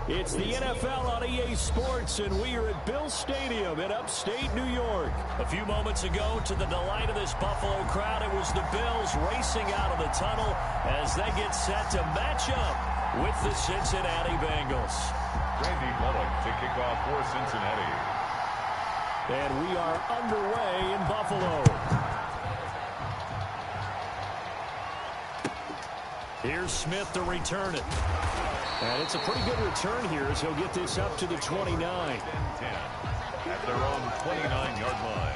It's the NFL on EA Sports, and we are at Bill Stadium in upstate New York. A few moments ago, to the delight of this Buffalo crowd, it was the Bills racing out of the tunnel as they get set to match up with the Cincinnati Bengals. Randy Bullock to kick off for Cincinnati. And we are underway in Buffalo. Here's Smith to return it. And it's a pretty good return here as he'll get this up to the 29. 10 at their own 29-yard line.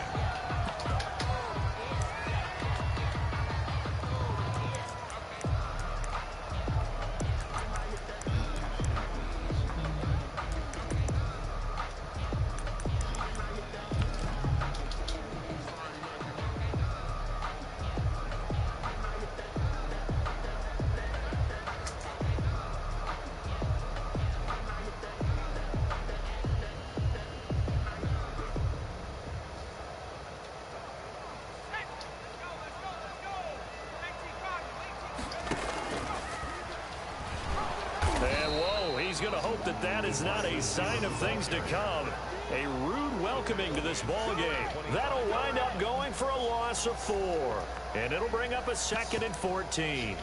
That is not a sign of things to come. A rude welcoming to this ball game. That'll wind up going for a loss of 4. And it'll bring up a 2nd and 14.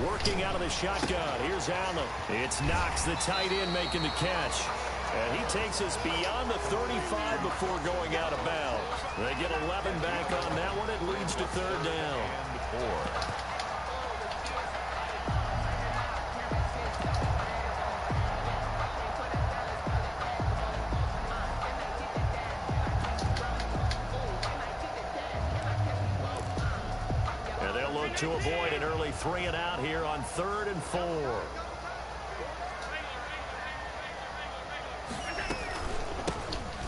Working out of the shotgun. Here's Allen. It's Knox, the tight end, making the catch. And he takes us beyond the 35 before going out of bounds. They get 11 back on that one. It leads to 3rd down. And 4. To avoid an early 3 and out here on 3rd and 4.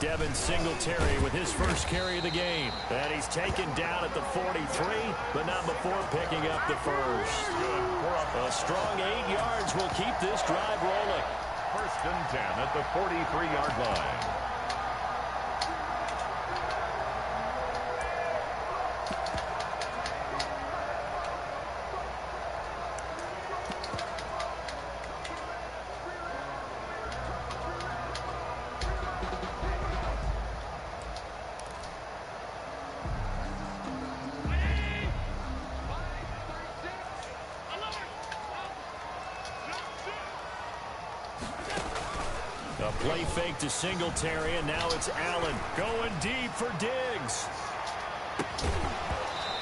Devin Singletary with his first carry of the game. And he's taken down at the 43, but not before picking up the first. A strong 8 yards will keep this drive rolling. 1st and 10 at the 43-yard line. Play fake to Singletary, and now it's Allen going deep for Diggs.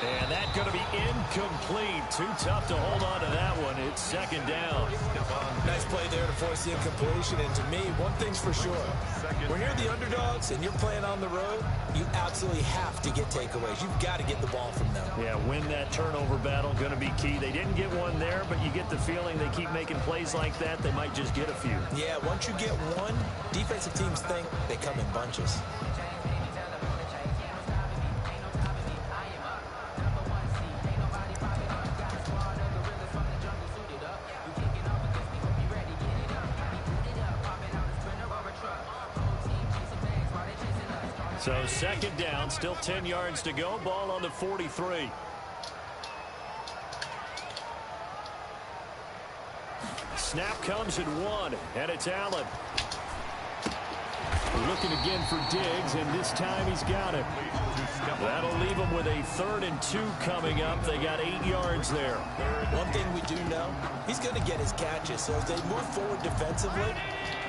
And that's going to be incomplete. Too tough to hold on to that one. It's 2nd down. Nice play there to force the incompletion. And to me, one thing's for sure. When you're the underdogs and you're playing on the road, you absolutely have to get takeaways. You've got to get the ball from them. Yeah, win that turnover battle, going to be key. They didn't get one there, but you get the feeling they keep making plays like that, they might just get a few. Yeah, once you get one, defensive teams think they come in bunches. So 2nd down, still 10 yards to go. Ball on the 43. Snap comes at 1, and it's Allen. Looking again for Diggs, and this time he's got it. That'll leave him with a 3rd and 2 coming up. They got 8 yards there. One thing we do know, he's going to get his catches. So as they move forward defensively,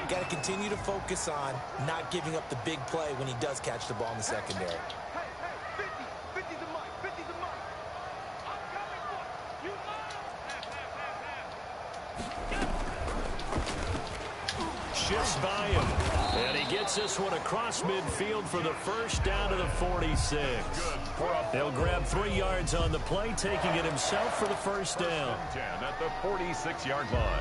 got to continue to focus on not giving up the big play when he does catch the ball in the secondary. shifts by him. And he gets this one across midfield for the first down to the 46. He'll grab 3 yards on the play, taking it himself for the first down. 10 at the 46-yard line.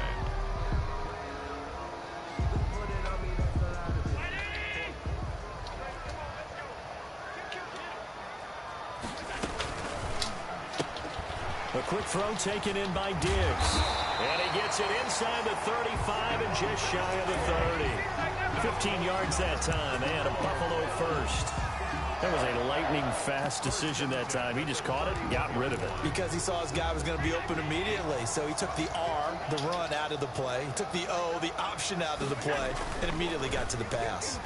A quick throw taken in by Diggs. And he gets it inside the 35 and just shy of the 30. 15 yards that time and a Buffalo first. That was a lightning-fast decision that time. He just caught it and got rid of it. Because he saw his guy was going to be open immediately. So he took the R, the run, out of the play. He took the O, the option, out of the play, and immediately got to the pass.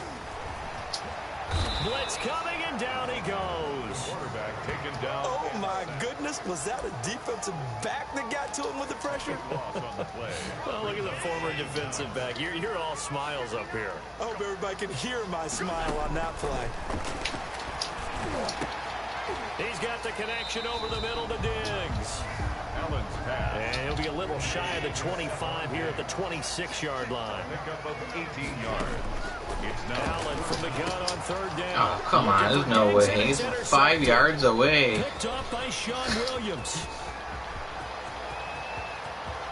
Blitz coming, and down he goes. Quarterback taken down. Oh, my goodness. Was that a defensive back that got to him with the pressure? Loss on the play. Oh, look at the former defensive back. You're all smiles up here. I hope everybody can hear my smile on that play. He's got the connection over the middle to Diggs. Allen's pass. And he'll be a little shy of the 25 here at the 26-yard line. Pickup of 18 yards. It's now Allen from the gun on third down. Oh, come on. There's no way. He's 5 yards away. Picked off by Sean Williams.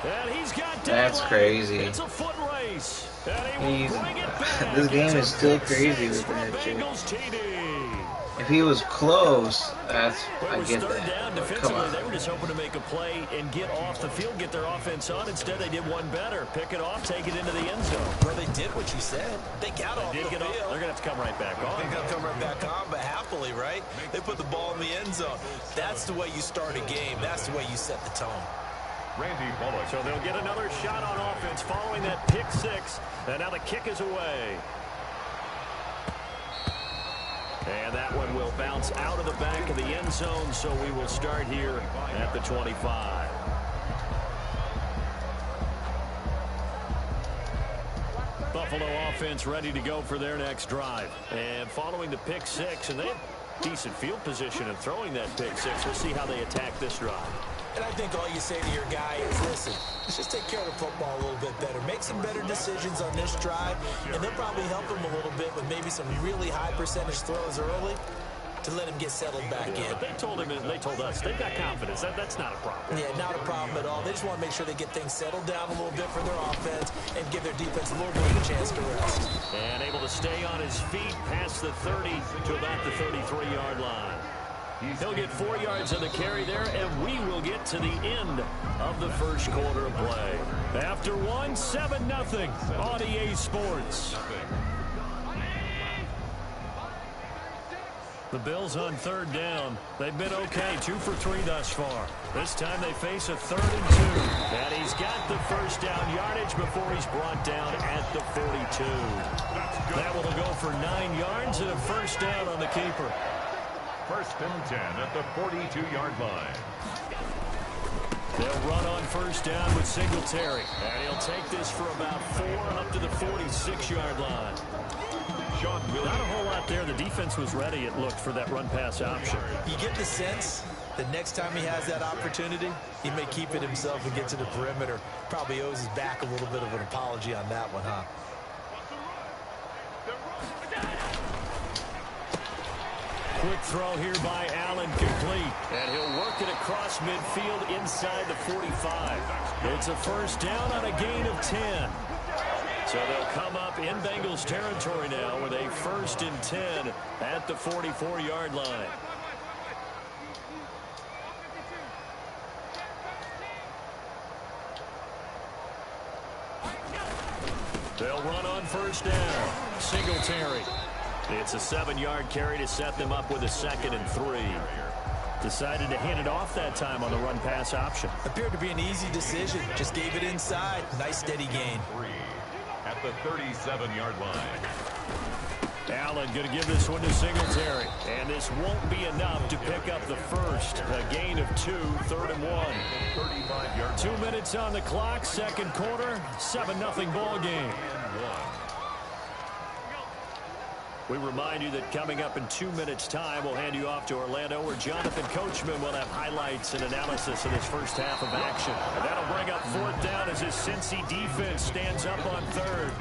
And he's got That's crazy. It's a foot race. And he will bring it back. This game is still crazy with that shit. If he was close, I get that. Down defensively, they were just hoping to make a play and get off the field, get their offense on. Instead, they did one better. Pick it off, take it into the end zone. Well, they did what you said. They got off the field. They're going to have to come right back on. They're going to come right back on, but happily, right? They put the ball in the end zone. That's the way you start a game. That's the way you set the tone. Randy Bullock. So they'll get another shot on offense following that pick six. And now the kick is away. And that one will bounce out of the back of the end zone, so we will start here at the 25. Buffalo offense ready to go for their next drive. And following the pick six, and they have decent field position in throwing that pick six. We'll see how they attack this drive. And I think all you say to your guy is, listen, let's just take care of the football a little bit better. Make some better decisions on this drive, and they'll probably help him a little bit with maybe some really high percentage throws early to let him get settled back in. But they told him, and they told us, they've got confidence. That's not a problem. Yeah, not a problem at all. They just want to make sure they get things settled down a little bit for their offense and give their defense a little bit of a chance to rest. And able to stay on his feet past the 30 to about the 33-yard line. He'll get 4 yards on the carry there, and we will get to the end of the first quarter of play. After one, 7-0 on EA Sports. The Bills on third down. They've been okay, 2 for 3 thus far. This time they face a 3rd and 2. And he's got the first down yardage before he's brought down at the 42. That will go for 9 yards and a first down on the keeper. 1st and 10 at the 42-yard line. They'll run on first down with Singletary. And he'll take this for about 4 up to the 46-yard line. Not a whole lot there. The defense was ready, it looked, for that run-pass option. You get the sense that next time he has that opportunity, he may keep it himself and get to the perimeter. Probably owes his back a little bit of an apology on that one, huh? Quick throw here by Allen, complete. And he'll work it across midfield inside the 45. It's a first down on a gain of 10. So they'll come up in Bengals territory now with a 1st and 10 at the 44-yard line. They'll run on first down. Singletary. It's a 7-yard carry to set them up with a 2nd and 3. Decided to hand it off that time on the run-pass option. Appeared to be an easy decision. Just gave it inside. Nice steady gain. 3 at the 37-yard line. Allen going to give this one to Singletary. And this won't be enough to pick up the first. A gain of 2, 3rd and 1. 35-yard. 2 minutes on the clock, second quarter, 7-0 ball game. We remind you that coming up in 2 minutes' time, we'll hand you off to Orlando, where Jonathan Coachman will have highlights and analysis of this first half of action. And that'll bring up 4th down as his Cincy defense stands up on 3rd.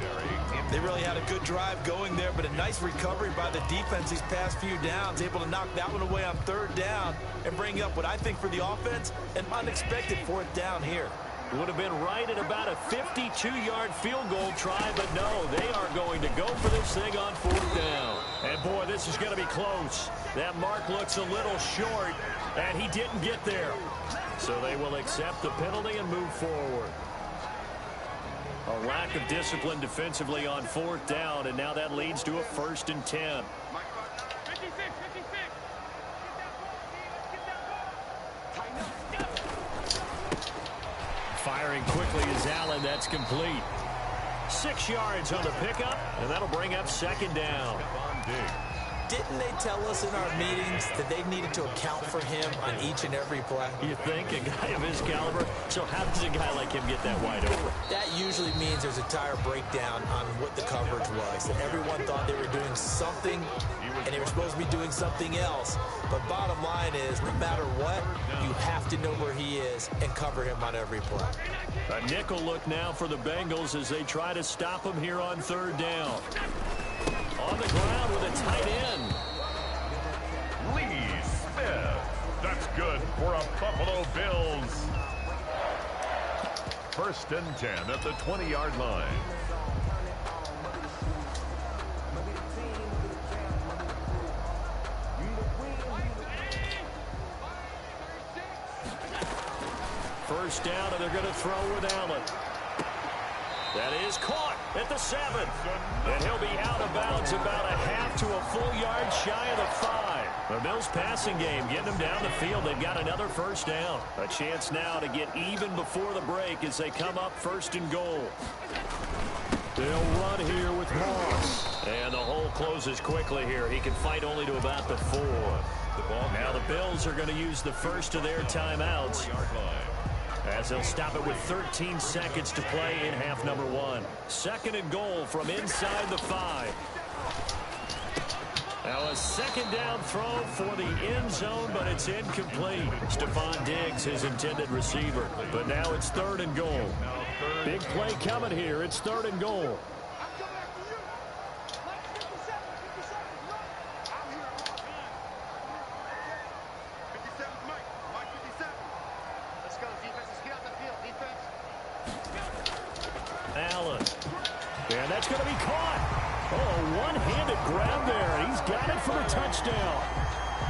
They really had a good drive going there, but a nice recovery by the defense these past few downs, able to knock that one away on 3rd down and bring up what I think for the offense, an unexpected 4th down here. Would have been right at about a 52-yard field goal try, but no, they are going to go for this thing on 4th down. And boy, this is going to be close. That mark looks a little short, and he didn't get there. So they will accept the penalty and move forward. A lack of discipline defensively on 4th down, and now that leads to a 1st and 10. Firing quickly is Allen. That's complete. 6 yards on the pickup, and that'll bring up 2nd down. Didn't they tell us in our meetings that they needed to account for him on each and every play? You think? A guy of his caliber? So how does a guy like him get that wide open? That usually means there's a tire breakdown on what the coverage was. That everyone thought they were doing something, and they were supposed to be doing something else. But bottom line is, no matter what, you have to know where he is and cover him on every play. A nickel look now for the Bengals as they try to stop him here on 3rd down. On the ground with a tight end. Lee Smith. That's good for a Buffalo Bills. 1st and 10 at the 20-yard line. First down, and they're going to throw with Allen. That is caught at the 7. And he'll be out of bounds about a half to a full yard shy of the 5. The Bills passing game getting them down the field. They've got another 1st down. A chance now to get even before the break as they come up 1st and goal. They'll run here with Moss. And the hole closes quickly here. He can fight only to about the 4. Now the Bills are going to use the first of their timeouts, as they'll stop it with 13 seconds to play in half number 1. 2nd and goal from inside the 5. Now a 2nd down throw for the end zone, but it's incomplete. Stephon Diggs, his intended receiver. But now it's 3rd and goal. Big play coming here. It's 3rd and goal. Allen. And that's going to be caught. Oh, one-handed grab there. He's got it for a touchdown.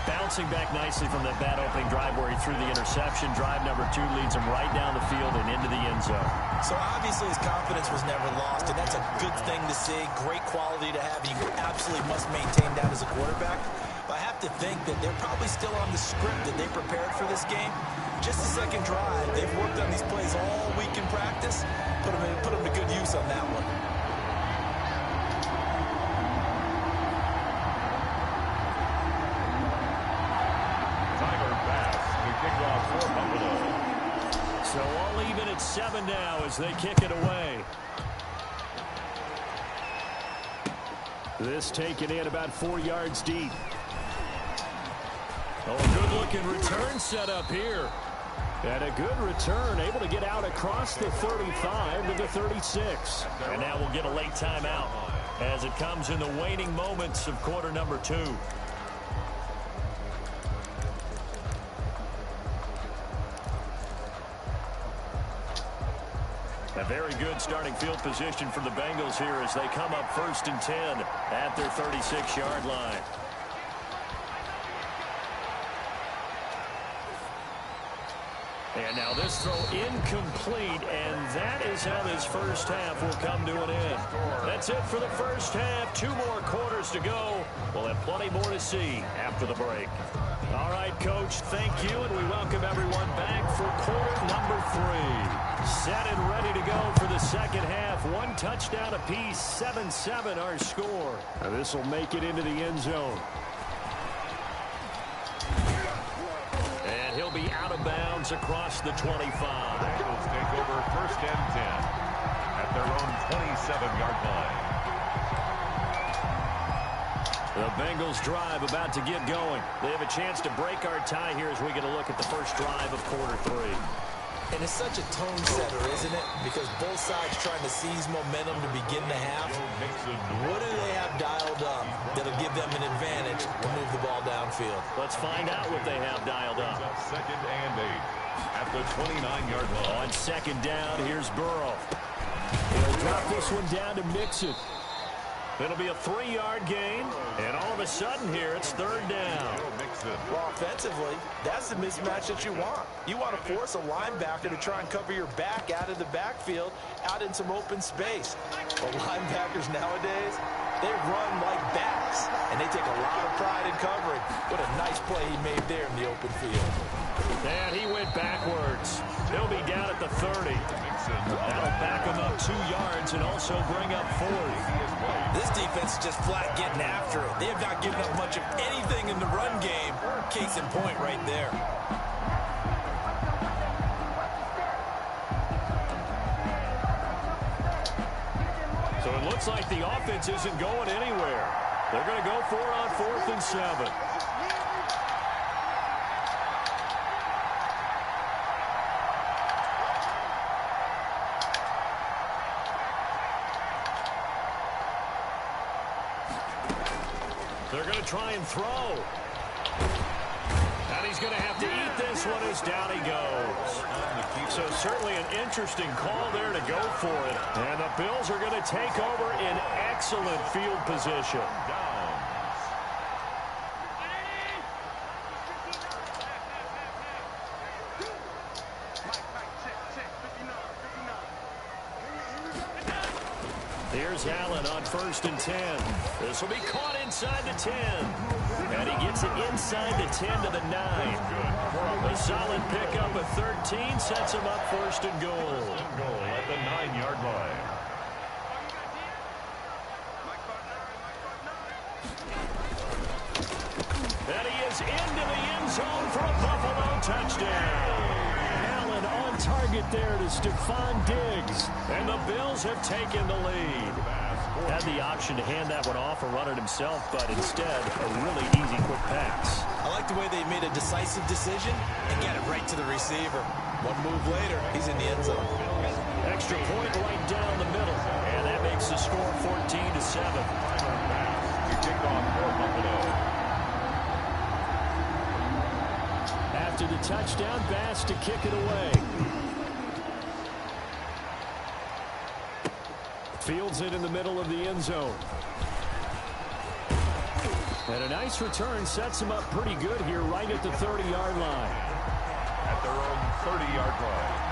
Bouncing back nicely from that bad opening drive where he threw the interception. Drive number 2 leads him right down the field and into the end zone. So obviously his confidence was never lost, and that's a good thing to see. Great quality to have. You absolutely must maintain that as a quarterback. But I have to think that they're probably still on the script that they prepared for this game. Just the 2nd drive. They've worked on these plays all week in practice. Put them to good use on that one. So all even at 7 now as they kick it away. This taken in about 4 yards deep. Oh, a good-looking return set up here. And a good return, able to get out across the 35 to the 36. And now we'll get a late timeout as it comes in the waning moments of quarter number 2. A very good starting field position for the Bengals here as they come up 1st and 10 at their 36-yard line. And now this throw incomplete, and that is how this first half will come to an end. That's it for the first half. 2 more quarters to go. We'll have plenty more to see after the break. All right, Coach, thank you, and we welcome everyone back for quarter number 3. Set and ready to go for the second half. 1 touchdown apiece, 7-7 our score. Now this will make it into the end zone. And he'll be out of bounds across the 25. Bengals take over 1st and 10 at their own 27-yard line. The Bengals drive about to get going. They have a chance to break our tie here as we get a look at the first drive of quarter 3. And it's such a tone setter, isn't it? Because both sides trying to seize momentum to begin the half. What do they have dialed up that'll give them an advantage to move the ball downfield? Let's find out what they have dialed up. Second and 8 at the 29-yard line. On second down, here's Burrow. He'll drop this one down to Mixon. It'll be a 3-yard gain, and all of a sudden here, it's third down. Well, offensively, that's the mismatch that you want. You want to force a linebacker to try and cover your back out of the backfield, out in some open space. But linebackers nowadays, they run like backs, and they take a lot of pride in covering. What a nice play he made there in the open field. And he went backwards. He'll be down at the 30. That'll back him up 2 yards and also bring up 4. This defense is just flat getting after it. They have not given up much of anything in the run game. Case in point right there. So it looks like the offense isn't going anywhere. They're going to go for it on 4th and 7. They're going to try and throw. And he's going to have to eat this one as down he goes. So certainly an interesting call there to go for it. And the Bills are going to take over in excellent field position. Here's Allen on 1st and 10. This will be caught inside the 10. And he gets it inside the 10 to the 9. A solid pickup of 13 sets him up 1st and goal. At the 9-yard line. And he is into the end zone for a Buffalo touchdown. Allen on target there to Stephon Diggs. And the Bills have taken the lead. Had the option to hand that one off or run it himself, but instead, a really easy, quick pass. I like the way they made a decisive decision and get it right to the receiver. One move later, he's in the end zone. Extra point right down the middle. And that makes the score 14-7. We kick off for Buffalo. After the touchdown, Bass to kick it away. Fields it in the middle of the end zone. And a nice return sets him up pretty good here right at the 30-yard line. At their own 30-yard line.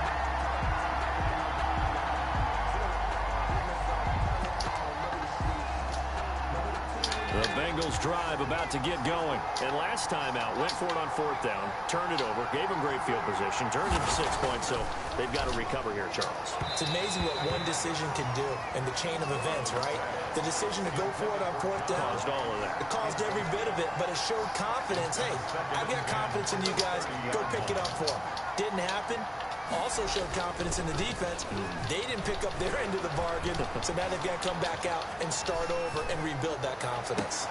The Bengals drive about to get going. And last time out, went for it on 4th down, turned it over, gave him great field position, turned it to 6 points, so they've got to recover here, Charles. It's amazing what one decision can do in the chain of events, right? The decision to go for it on 4th down. Caused all of that. It caused every bit of it, but it showed confidence. Hey, I've got confidence in you guys. Go pick it up for them. Didn't happen. Also showed confidence in the defense. They didn't pick up their end of the bargain, so now they've got to come back out and start over and rebuild that confidence.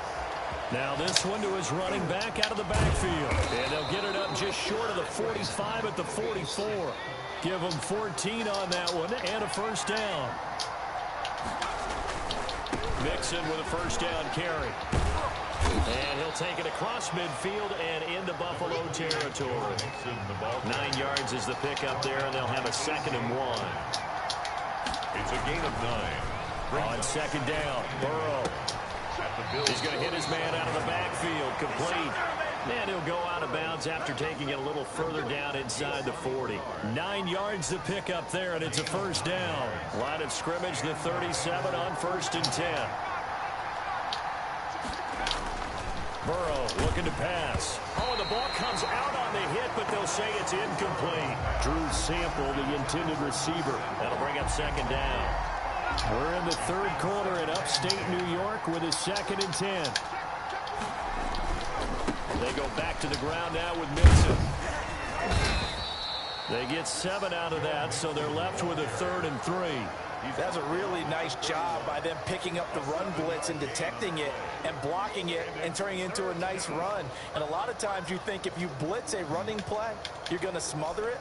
Now this one to his running back out of the backfield. And they'll get it up just short of the 45 at the 44. Give them 14 on that one and a first down. Mixon with a first down carry. And he'll take it across midfield and into Buffalo territory. 9 yards is the pickup there, and they'll have a 2nd and 1. It's a gain of 9. On second down, Burrow. He's going to hit his man out of the backfield, complete. And he'll go out of bounds after taking it a little further down inside the 40. 9 yards to pick up there, and it's a first down. Line of scrimmage, the 37 on 1st and 10. Burrow looking to pass. Oh, and the ball comes out on the hit, but they'll say it's incomplete. Drew Sample, the intended receiver. That'll bring up 2nd down. We're in the 3rd quarter in upstate New York with a 2nd and 10. They go back to the ground now with Mixon. They get 7 out of that, so they're left with a 3rd and 3. That's a really nice job by them picking up the run blitz and detecting it and blocking it and turning it into a nice run. And a lot of times you think if you blitz a running play, you're going to smother it.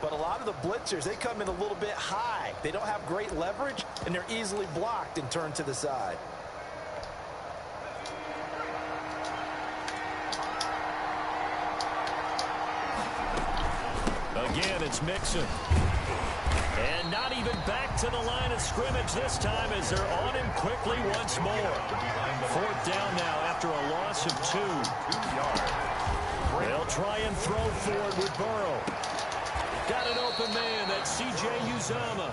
But a lot of the blitzers, they come in a little bit high. They don't have great leverage, and they're easily blocked and turned to the side. Again, it's Mixon. And not even back to the line of scrimmage this time as they're on him quickly once more. Fourth down now after a loss of 2. They'll try and throw forward with Burrow. Got an open man, that's C.J. Uzomah.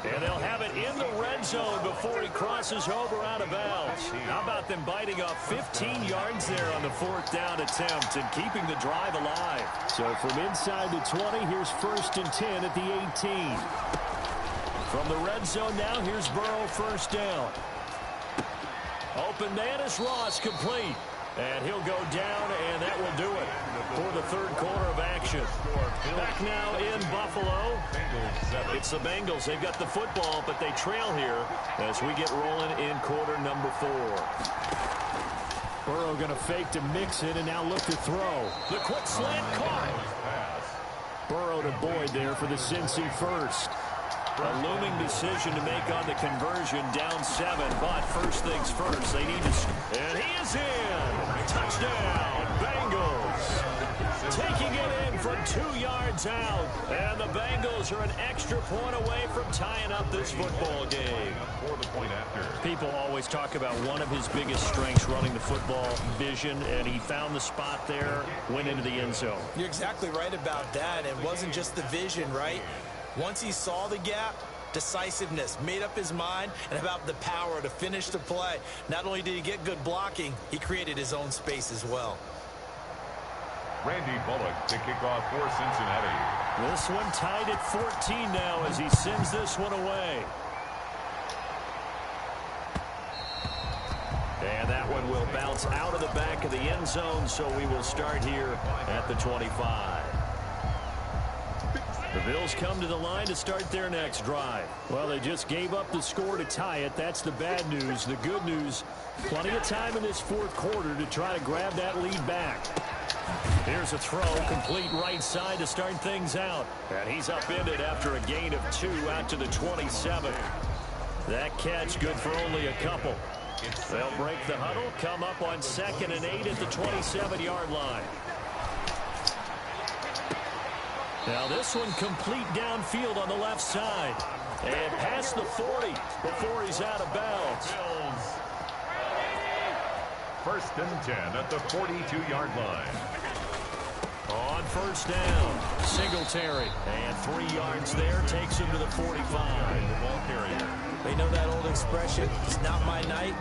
And they'll have it in the red zone before he crosses over out of bounds. How about them biting off 15 yards there on the fourth down attempt and keeping the drive alive? So from inside the 20, here's 1st and 10 at the 18. From the red zone now, here's Burrow, first down. Open man is Ross, complete. And he'll go down, and that will do it for the third quarter of action. Back now in Buffalo. It's the Bengals. They've got the football, but they trail here as we get rolling in quarter number 4. Burrow going to fake to Mixon and now look to throw. The quick slant caught. Burrow to Boyd there for the Cincy first. A looming decision to make on the conversion, down 7, but first things first, they need to... And he is in! Touchdown, Bengals! Taking it in from 2 yards out, and the Bengals are an extra point away from tying up this football game. People always talk about one of his biggest strengths, running the football, vision, and he found the spot there, went into the end zone. You're exactly right about that. It wasn't just the vision, right? Once he saw the gap, decisiveness, made up his mind, and about the power to finish the play. Not only did he get good blocking, he created his own space as well. Randy Bullock to kick off for Cincinnati. This one tied at 14 now as he sends this one away. And that one will bounce out of the back of the end zone, so we will start here at the 25. The Bills come to the line to start their next drive. Well, they just gave up the score to tie it. That's the bad news. The good news, plenty of time in this fourth quarter to try to grab that lead back. Here's a throw, complete right side to start things out. And he's upended after a gain of 2 out to the 27. That catch good for only a couple. They'll break the huddle, come up on 2nd and 8 at the 27-yard line. Now this one complete downfield on the left side. And past the 40 before he's out of bounds. 1st and 10 at the 42-yard line. On first down, Singletary. And 3 yards there takes him to the 45. Ball carrier. They know that old expression, it's not my night.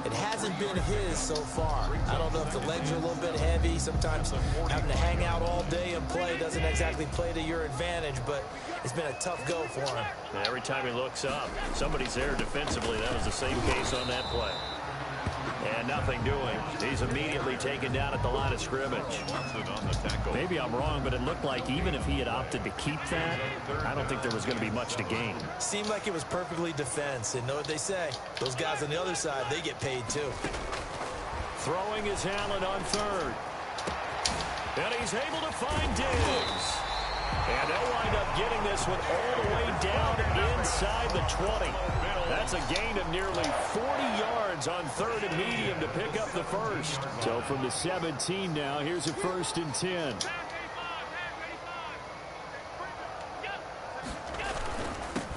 It hasn't been his so far. I don't know if the legs are a little bit heavy. Sometimes having to hang out all day and play doesn't exactly play to your advantage, but it's been a tough go for him. And every time he looks up, somebody's there defensively. That was the same case on that play. And nothing doing. He's immediately taken down at the line of scrimmage. Maybe I'm wrong, but it looked like even if he had opted to keep that, I don't think there was going to be much to gain. Seemed like it was perfectly defense. And know what they say? Those guys on the other side, they get paid too. Throwing is Allen on 3rd. And he's able to find Diggs. And they'll wind up getting this one all the way down inside the 20. That's a gain of nearly 40 yards on 3rd and medium to pick up the first. So from the 17 now, here's a 1st and 10.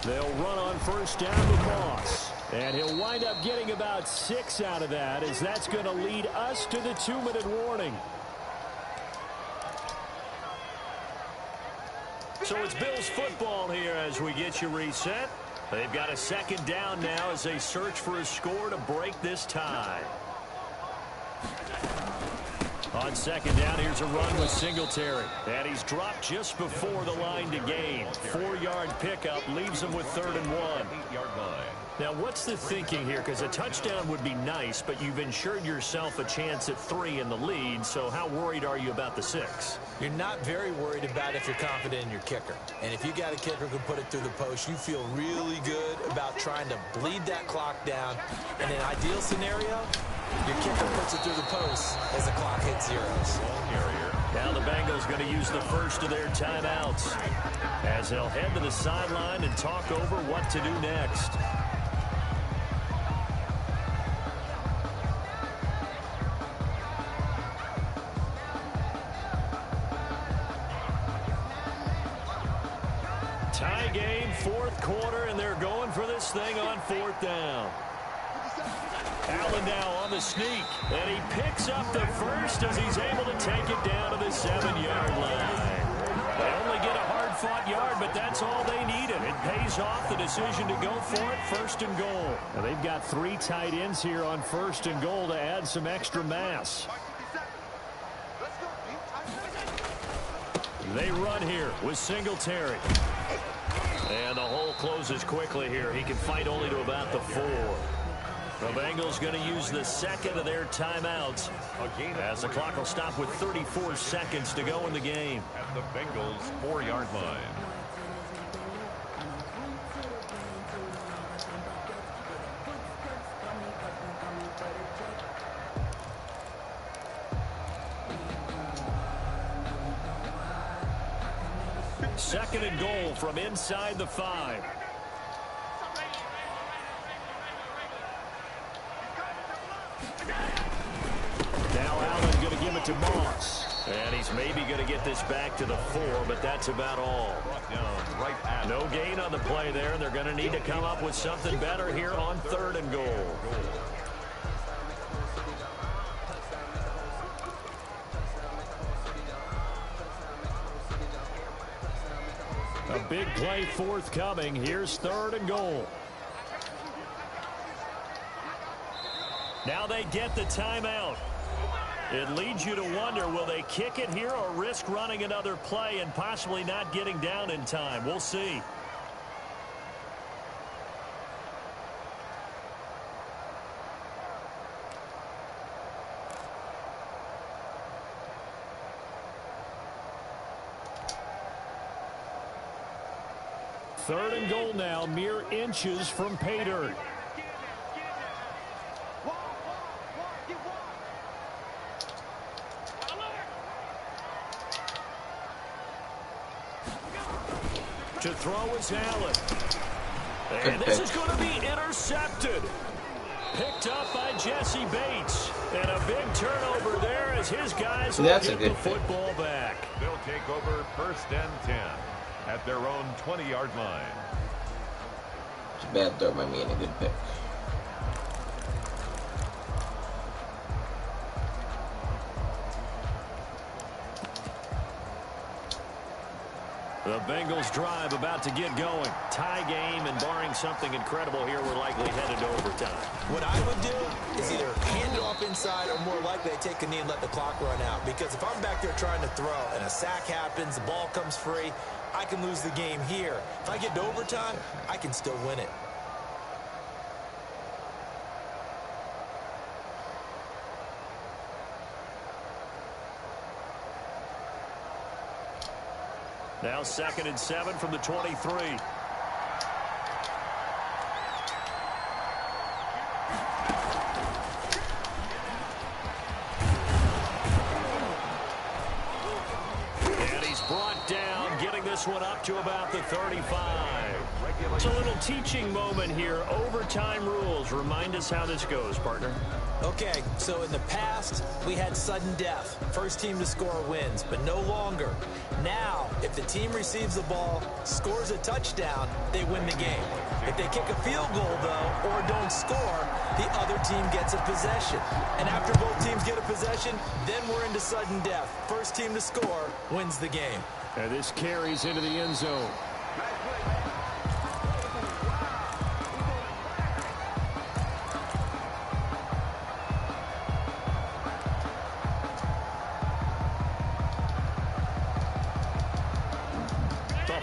They'll run on first down with Moss. And he'll wind up getting about 6 out of that, as that's going to lead us to the 2-minute warning. So it's Bills football here as we get you reset. They've got a 2nd down now as they search for a score to break this tie. On second down, here's a run with Singletary. And he's dropped just before the line to gain. 4-yard pickup leaves him with 3rd and 1. 8-yard line. Now, what's the thinking here? Because a touchdown would be nice, but you've ensured yourself a chance at 3 in the lead, so how worried are you about the 6? You're not very worried about if you're confident in your kicker. And if you got a kicker who can put it through the post, you feel really good about trying to bleed that clock down. In an ideal scenario, your kicker puts it through the post as the clock hits zeros. Now the Bengals going to use the first of their timeouts as they'll head to the sideline and talk over what to do next. Tie game, 4th quarter, and they're going for this thing on 4th down. Allen now on the sneak, and he picks up the first as he's able to take it down to the 7-yard line. They only get a hard-fought yard, but that's all they needed. It pays off the decision to go for it, 1st and goal. Now they've got 3 tight ends here on 1st and goal to add some extra mass. They run here with Singletary. And the hole closes quickly here. He can fight only to about the 4. The Bengals going to use the 2nd of their timeouts as the clock will stop with 34 seconds to go in the game. At the Bengals 4-yard line. Second and goal from inside the 5. Now Allen going to give it to Moss. And he's maybe going to get this back to the 4, but that's about all. No gain on the play there, and they're going to need to come up with something better here on 3rd and goal. A big play forthcoming. Here's 3rd and goal. Now they get the timeout. It leads you to wonder, will they kick it here or risk running another play and possibly not getting down in time? We'll see. Third and goal now, mere inches from pay dirt. To throw is Allen. And this is going to be intercepted. Picked up by Jesse Bates. And a big turnover there as his guys will get the football back. They'll take over 1st and 10 at their own 20-yard line. It's a bad throw by me and a good pick. The Bengals drive about to get going. Tie game, and barring something incredible here, we're likely headed to overtime. What I would do is either hand it off inside or more likely I take a knee and let the clock run out. Because if I'm back there trying to throw and a sack happens, the ball comes free, I can lose the game here. If I get to overtime, I can still win it. Now 2nd and 7 from the 23. And he's brought down, getting this one up to about the 35. It's a little teaching moment here. Overtime rules. Remind us how this goes, partner. Okay, so in the past, we had sudden death. First team to score wins, but no longer. Now, if the team receives the ball, scores a touchdown, they win the game. If they kick a field goal, though, or don't score, the other team gets a possession. And after both teams get a possession, then we're into sudden death. First team to score wins the game. And this carries into the end zone.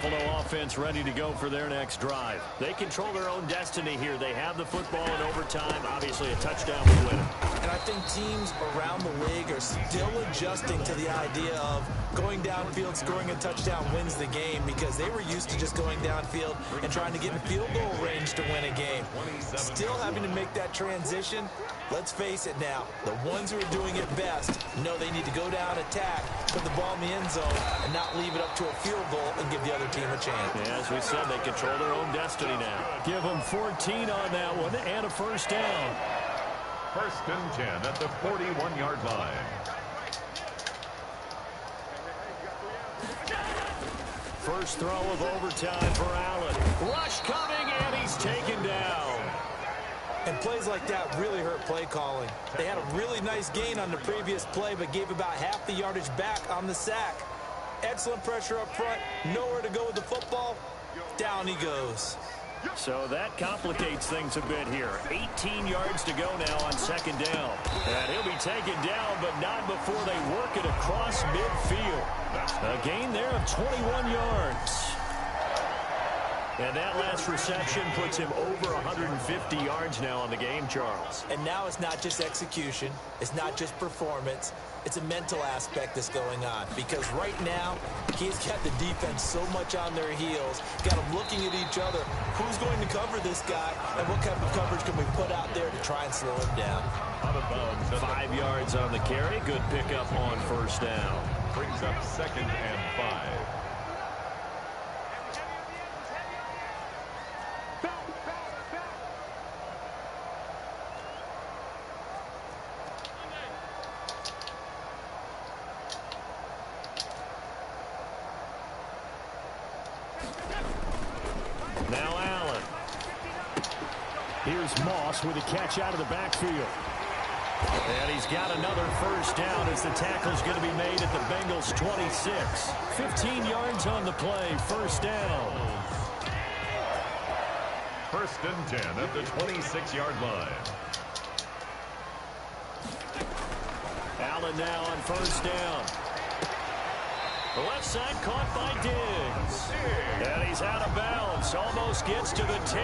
Buffalo offense ready to go for their next drive. They control their own destiny here. They have the football in overtime. Obviously, a touchdown would win it. And I think teams around the league are still adjusting to the idea of going downfield, scoring a touchdown wins the game, because they were used to just going downfield and trying to get in field goal range to win a game. Still having to make that transition. Let's face it now, the ones who are doing it best know they need to go down, attack, put the ball in the end zone, and not leave it up to a field goal and give the other team a chance. Yeah, as we said, they control their own destiny now. Give them 14 on that one and a first down. First and 10 at the 41-yard line. First throw of overtime for Allen. Rush coming, and he's taken down. And plays like that really hurt play calling. They had a really nice gain on the previous play, but gave about half the yardage back on the sack. Excellent pressure up front. Nowhere to go with the football. Down he goes. So that complicates things a bit here. 18 yards to go now on second down. And he'll be taken down, but not before they work it across midfield. A gain there of 21 yards. And that last reception puts him over 150 yards now on the game, Charles. And now it's not just execution. It's not just performance. It's a mental aspect that's going on. Because right now, he's got the defense so much on their heels. Got them looking at each other. Who's going to cover this guy? And what kind of coverage can we put out there to try and slow him down? Out of bounds. 5 yards on the carry. Good pickup on first down. Brings up 2nd and 5. Now Allen. Here's Moss with a catch out of the backfield. And he's got another first down as the tackle's going to be made at the Bengals' 26. 15 yards on the play. First down. First and 10 at the 26-yard line. Allen now on first down. The left side caught by Diggs. And he's out of bounds. Almost gets to the 10.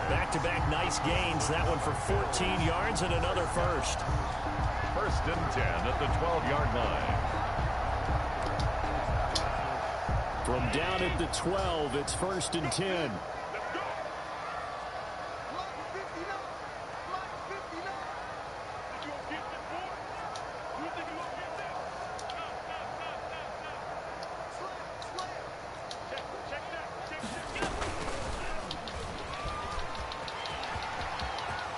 Back-to-back nice gains. That one for 14 yards and another first. First and 10 at the 12-yard line. From down at the 12, it's first and 10.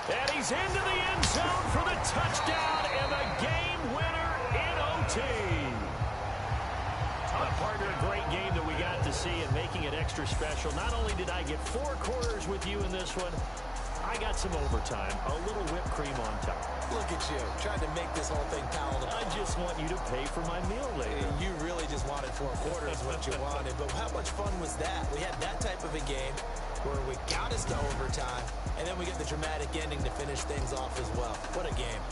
And he's into the end zone for the touchdown and the game winner in OT. Partner, a great game that we got to see and making it extra special. Not only did I get 4 quarters with you in this one, I got some overtime, a little whipped cream on top. Look at you, trying to make this whole thing palatable. I just want you to pay for my meal later. You really just wanted 4 quarters, what you wanted. But how much fun was that? We had that type of a game where we got us to overtime, and then we get the dramatic ending to finish things off as well. What a game.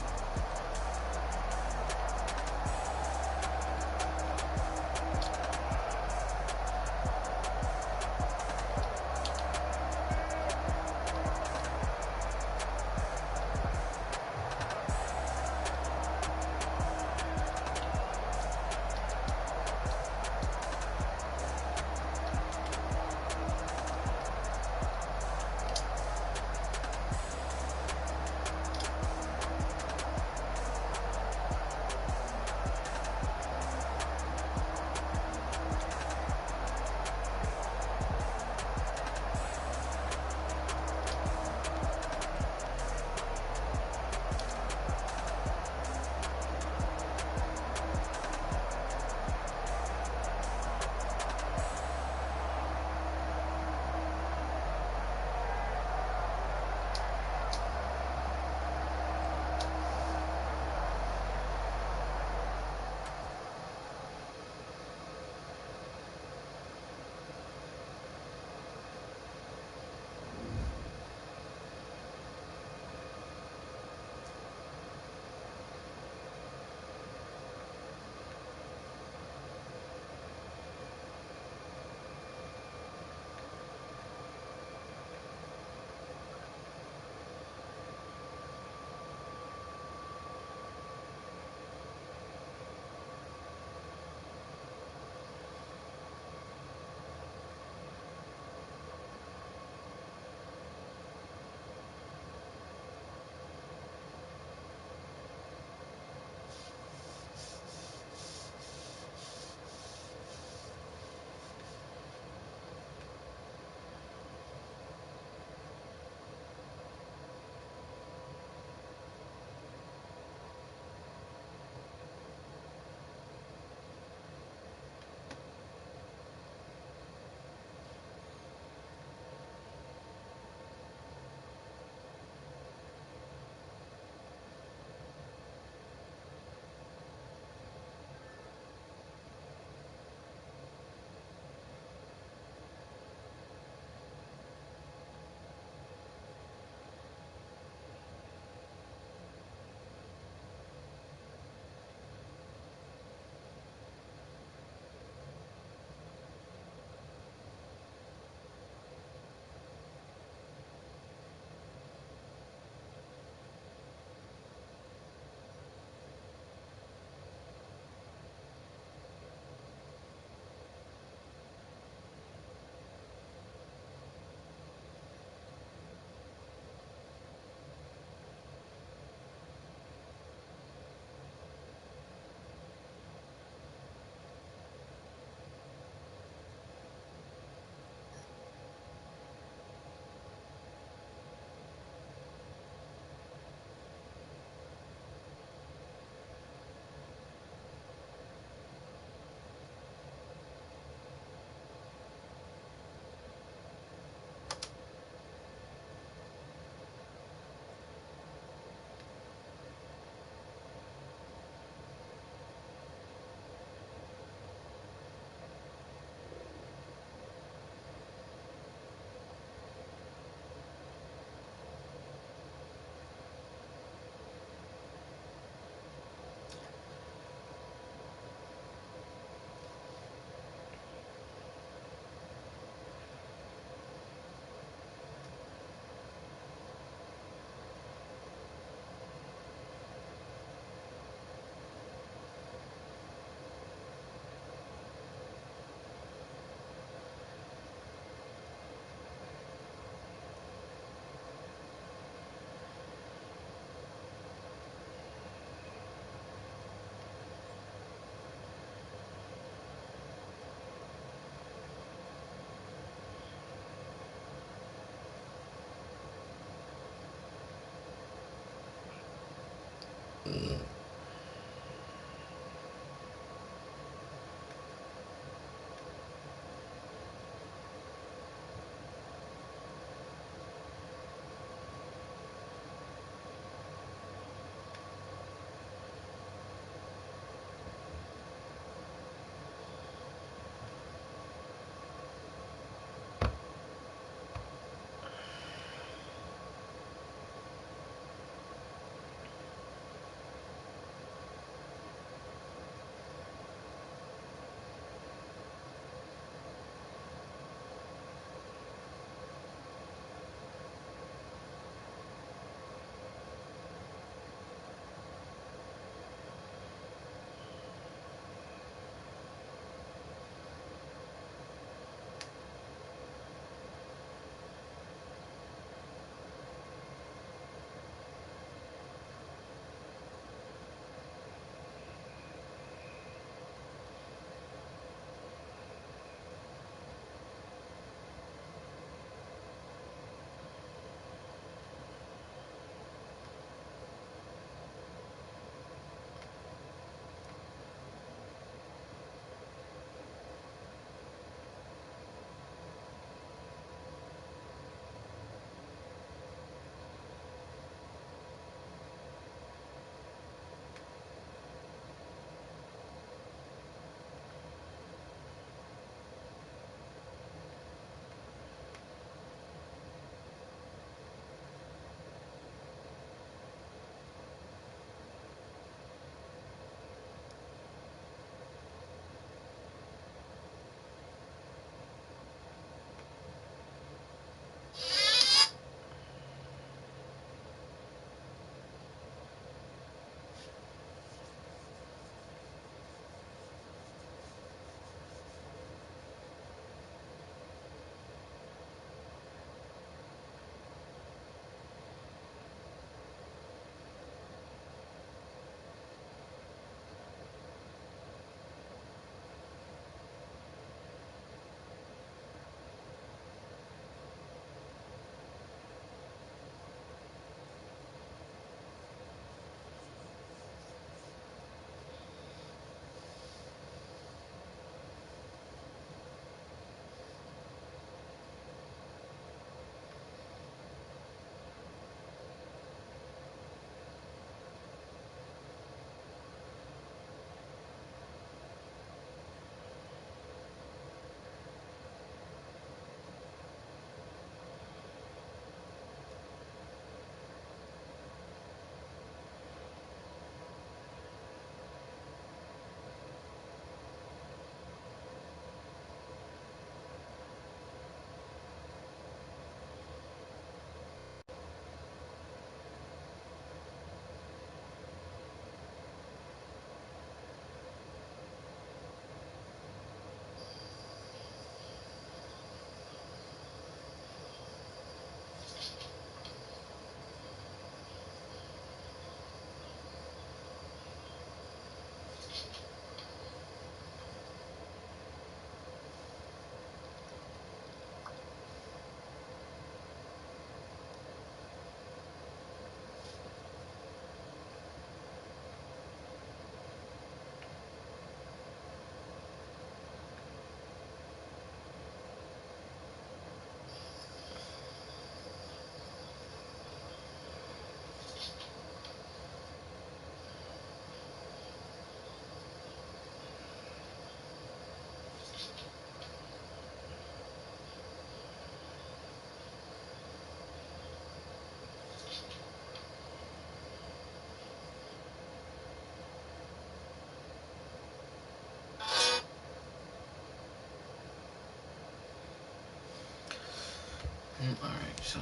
Alright, so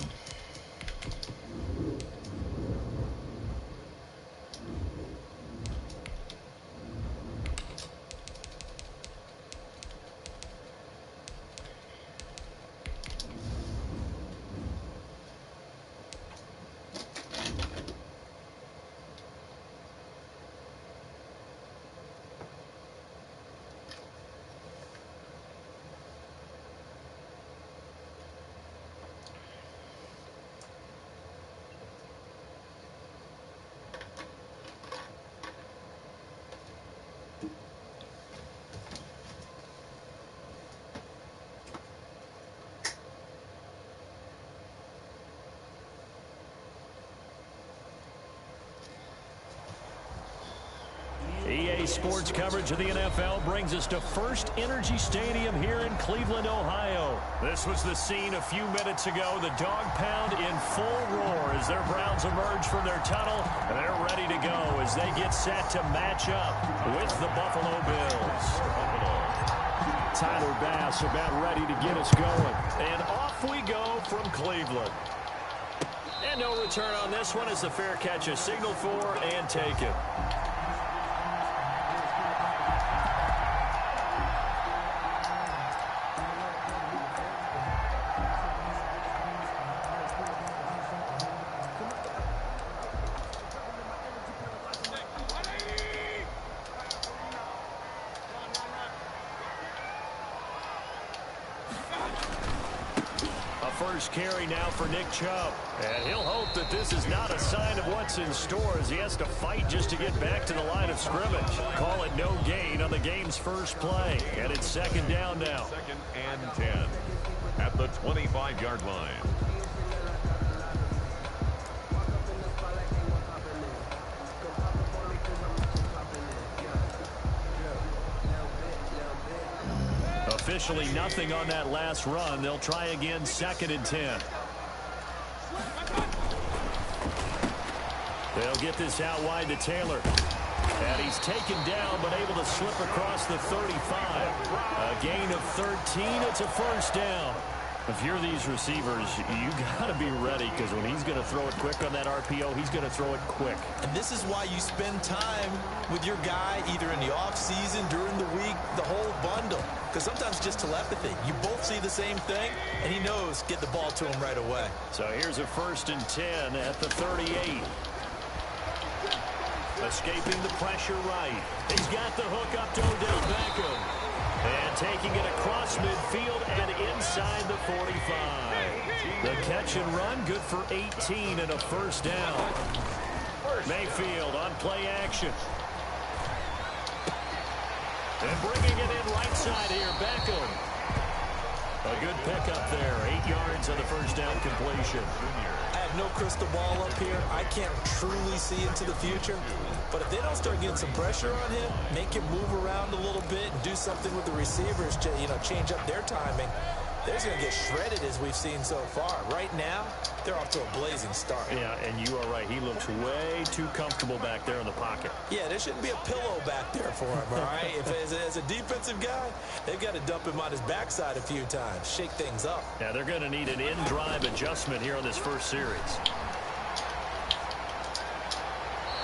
NBA sports coverage of the NFL brings us to First Energy Stadium here in Cleveland, Ohio. This was the scene a few minutes ago. The dog pound in full roar as their Browns emerge from their tunnel. And they're ready to go as they get set to match up with the Buffalo Bills. Tyler Bass about ready to get us going. And off we go from Cleveland. And no return on this one as the fair catch is signaled for and taken. First carry now for Nick Chubb. And he'll hope that this is not a sign of what's in store as he has to fight just to get back to the line of scrimmage. Call it no gain on the game's first play. And it's second down now. 2nd and 10 at the 25-yard line. Officially nothing on that last run. They'll try again, 2nd and 10. They'll get this out wide to Taylor. And he's taken down but able to slip across the 35. A gain of 13. It's a first down. If you're these receivers, you got to be ready because when he's going to throw it quick on that RPO, he's going to throw it quick. And this is why you spend time with your guy either in the offseason, during the week, the whole bundle. Because sometimes it's just telepathy. You both see the same thing, and he knows get the ball to him right away. So here's a 1st and 10 at the 38. Escaping the pressure right. He's got the hook up to Odell Beckham. And taking it across midfield and inside the 45. The catch and run, good for 18 and a first down. Mayfield on play action. And bringing it in right side here, Beckham. A good pickup there, 8 yards on the first down completion. I have no crystal ball up here. I can't truly see into the future. But if they don't start getting some pressure on him, make him move around a little bit and do something with the receivers to, change up their timing, they're going to get shredded as we've seen so far. Right now, they're off to a blazing start. Yeah, and you are right. He looks way too comfortable back there in the pocket. Yeah, there shouldn't be a pillow back there for him, all right? As a defensive guy, they've got to dump him on his backside a few times, shake things up. Yeah, they're going to need an in-drive adjustment here on this first series.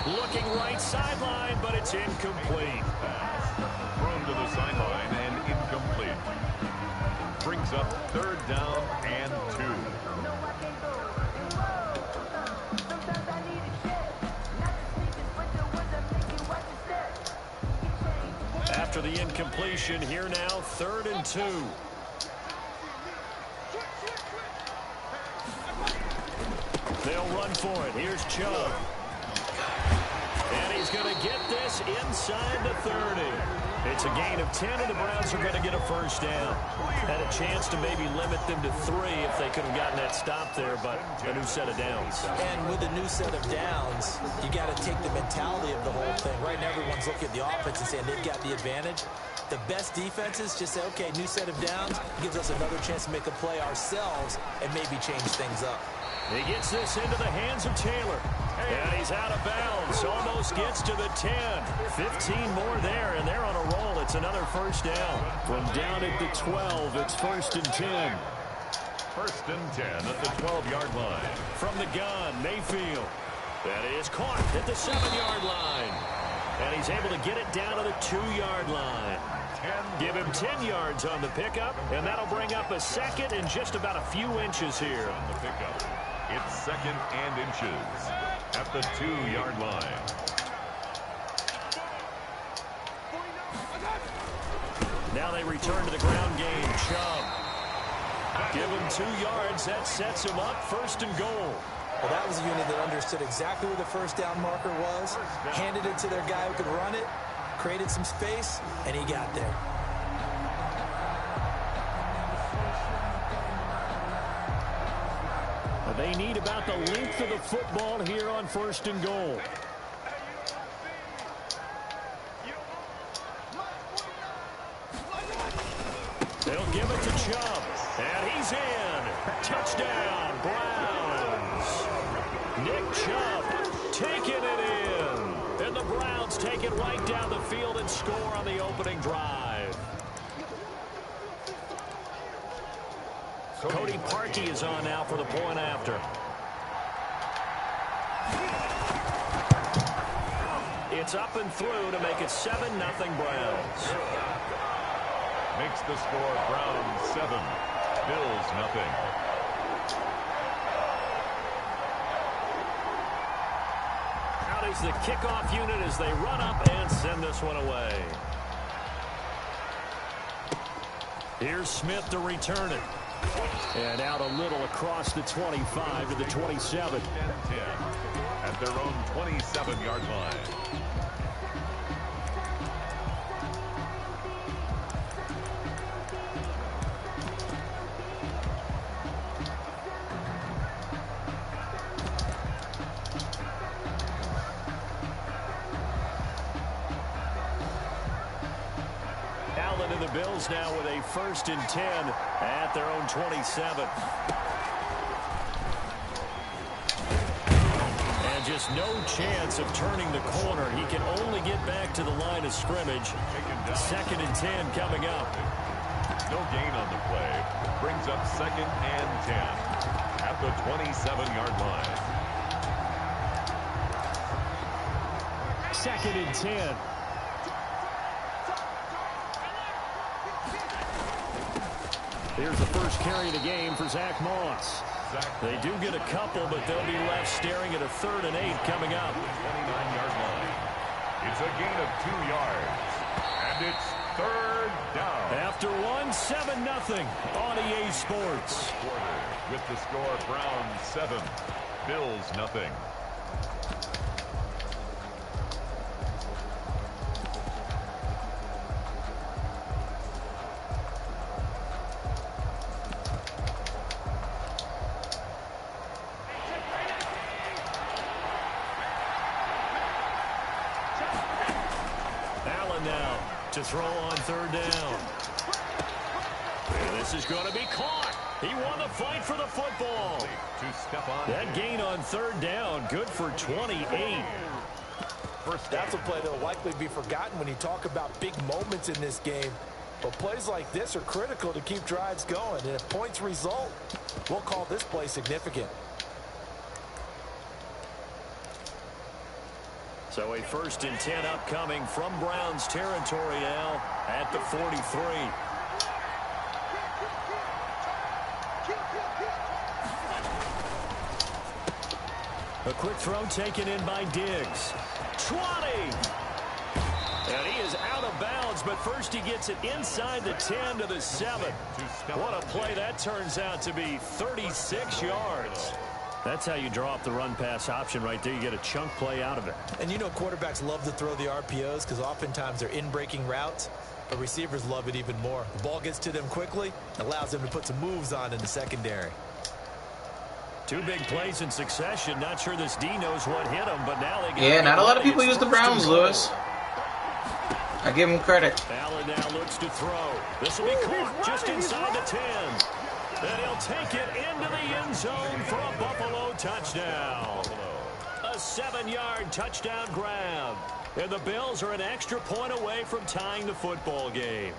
Looking right sideline, but it's incomplete. Thrown to the sideline and incomplete. Brings up 3rd down and 2. After the incompletion, here now, 3rd and 2. They'll run for it. Here's Chubb. And he's going to get this inside the 30. It's a gain of 10, and the Browns are going to get a first down. Had a chance to maybe limit them to 3 if they could have gotten that stop there, but a new set of downs. And with a new set of downs, you got to take the mentality of the whole thing. Right now, everyone's looking at the offense and saying they've got the advantage. The best defenses just say, okay, new set of downs gives us another chance to make a play ourselves and maybe change things up. He gets this into the hands of Taylor. And he's out of bounds. Almost gets to the 10. 15 more there, and they're on a roll. It's another first down. From down at the 12, it's 1st and 10. 1st and 10 at the 12-yard line. From the gun, Mayfield. That is caught at the 7-yard line. And he's able to get it down to the 2-yard line. Give him 10 yards on the pickup, and that'll bring up a 2nd and just about a few inches here. On the pickup, it's 2nd and inches at the 2-yard line. Now they return to the ground game. Chubb. Give him 2 yards. That sets him up 1st and goal. Well, that was a unit that understood exactly where the first down marker was, handed it to their guy who could run it, created some space, and he got there. They need about the length of the football here on 1st and goal. Chubb. And he's in. Touchdown, Browns. Nick Chubb taking it in. And the Browns take it right down the field and score on the opening drive. Cody Parkey is on now for the point after. It's up and through to make it 7-0 Browns. Makes the score Browns 7, Bills nothing. Out is the kickoff unit as they run up and send this one away. Here's Smith to return it. And out a little across the 25 to the 27. 10 at their own 27-yard line. Allen and the Bills now with a 1st and 10 at their own 27. And just no chance of turning the corner. He can only get back to the line of scrimmage. 2nd and 10 coming up. No gain on the play. Brings up 2nd and 10 at the 27-yard line. 2nd and 10. Here's the first carry of the game for Zach Moss. They do get a couple, but they'll be left staring at a 3rd and 8 coming up. 29-yard line. It's a gain of 2 yards. And it's 3rd down. After 7-0 on EA Sports. With the score, Browns 7, Bills nothing. Now to throw on 3rd down. And this is going to be caught. He won the fight for the football. That gain on 3rd down, good for 28. That's a play that will likely be forgotten when you talk about big moments in this game. But plays like this are critical to keep drives going. And if points result, we'll call this play significant. So a 1st and 10 upcoming from Browns territory now at the 43. A quick throw taken in by Diggs. 20! And he is out of bounds, but first he gets it inside the 10 to the 7. What a play that turns out to be, 36 yards. That's how you draw up the run-pass option right there. You get a chunk play out of it. And you know quarterbacks love to throw the RPOs because oftentimes they're in-breaking routes, but receivers love it even more. The ball gets to them quickly, allows them to put some moves on in the secondary. 2 big plays in succession. Not sure this D knows what hit him, but now they got. Yeah, not a lot of people use the Browns, Lewis. I give him credit. Allen now looks to throw. This will be caught just inside the 10. And he'll take it into the end zone for a Buffalo touchdown. A 7-yard touchdown grab. And the Bills are an extra point away from tying the football game.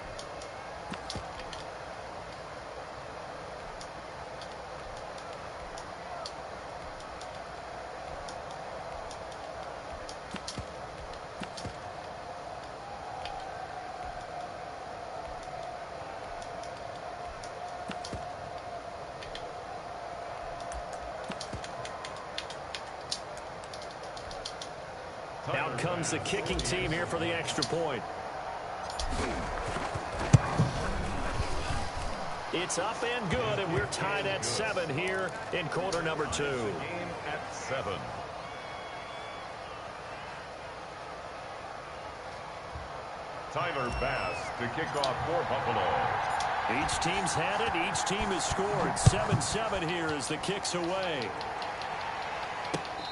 Out comes the kicking team here for the extra point. It's up and good, and we're tied at 7 here in quarter number 2. Game at 7. Tyler Bass to kick off for Buffalo. Each team's had it. Each team has scored. 7-7 here as the kick's away.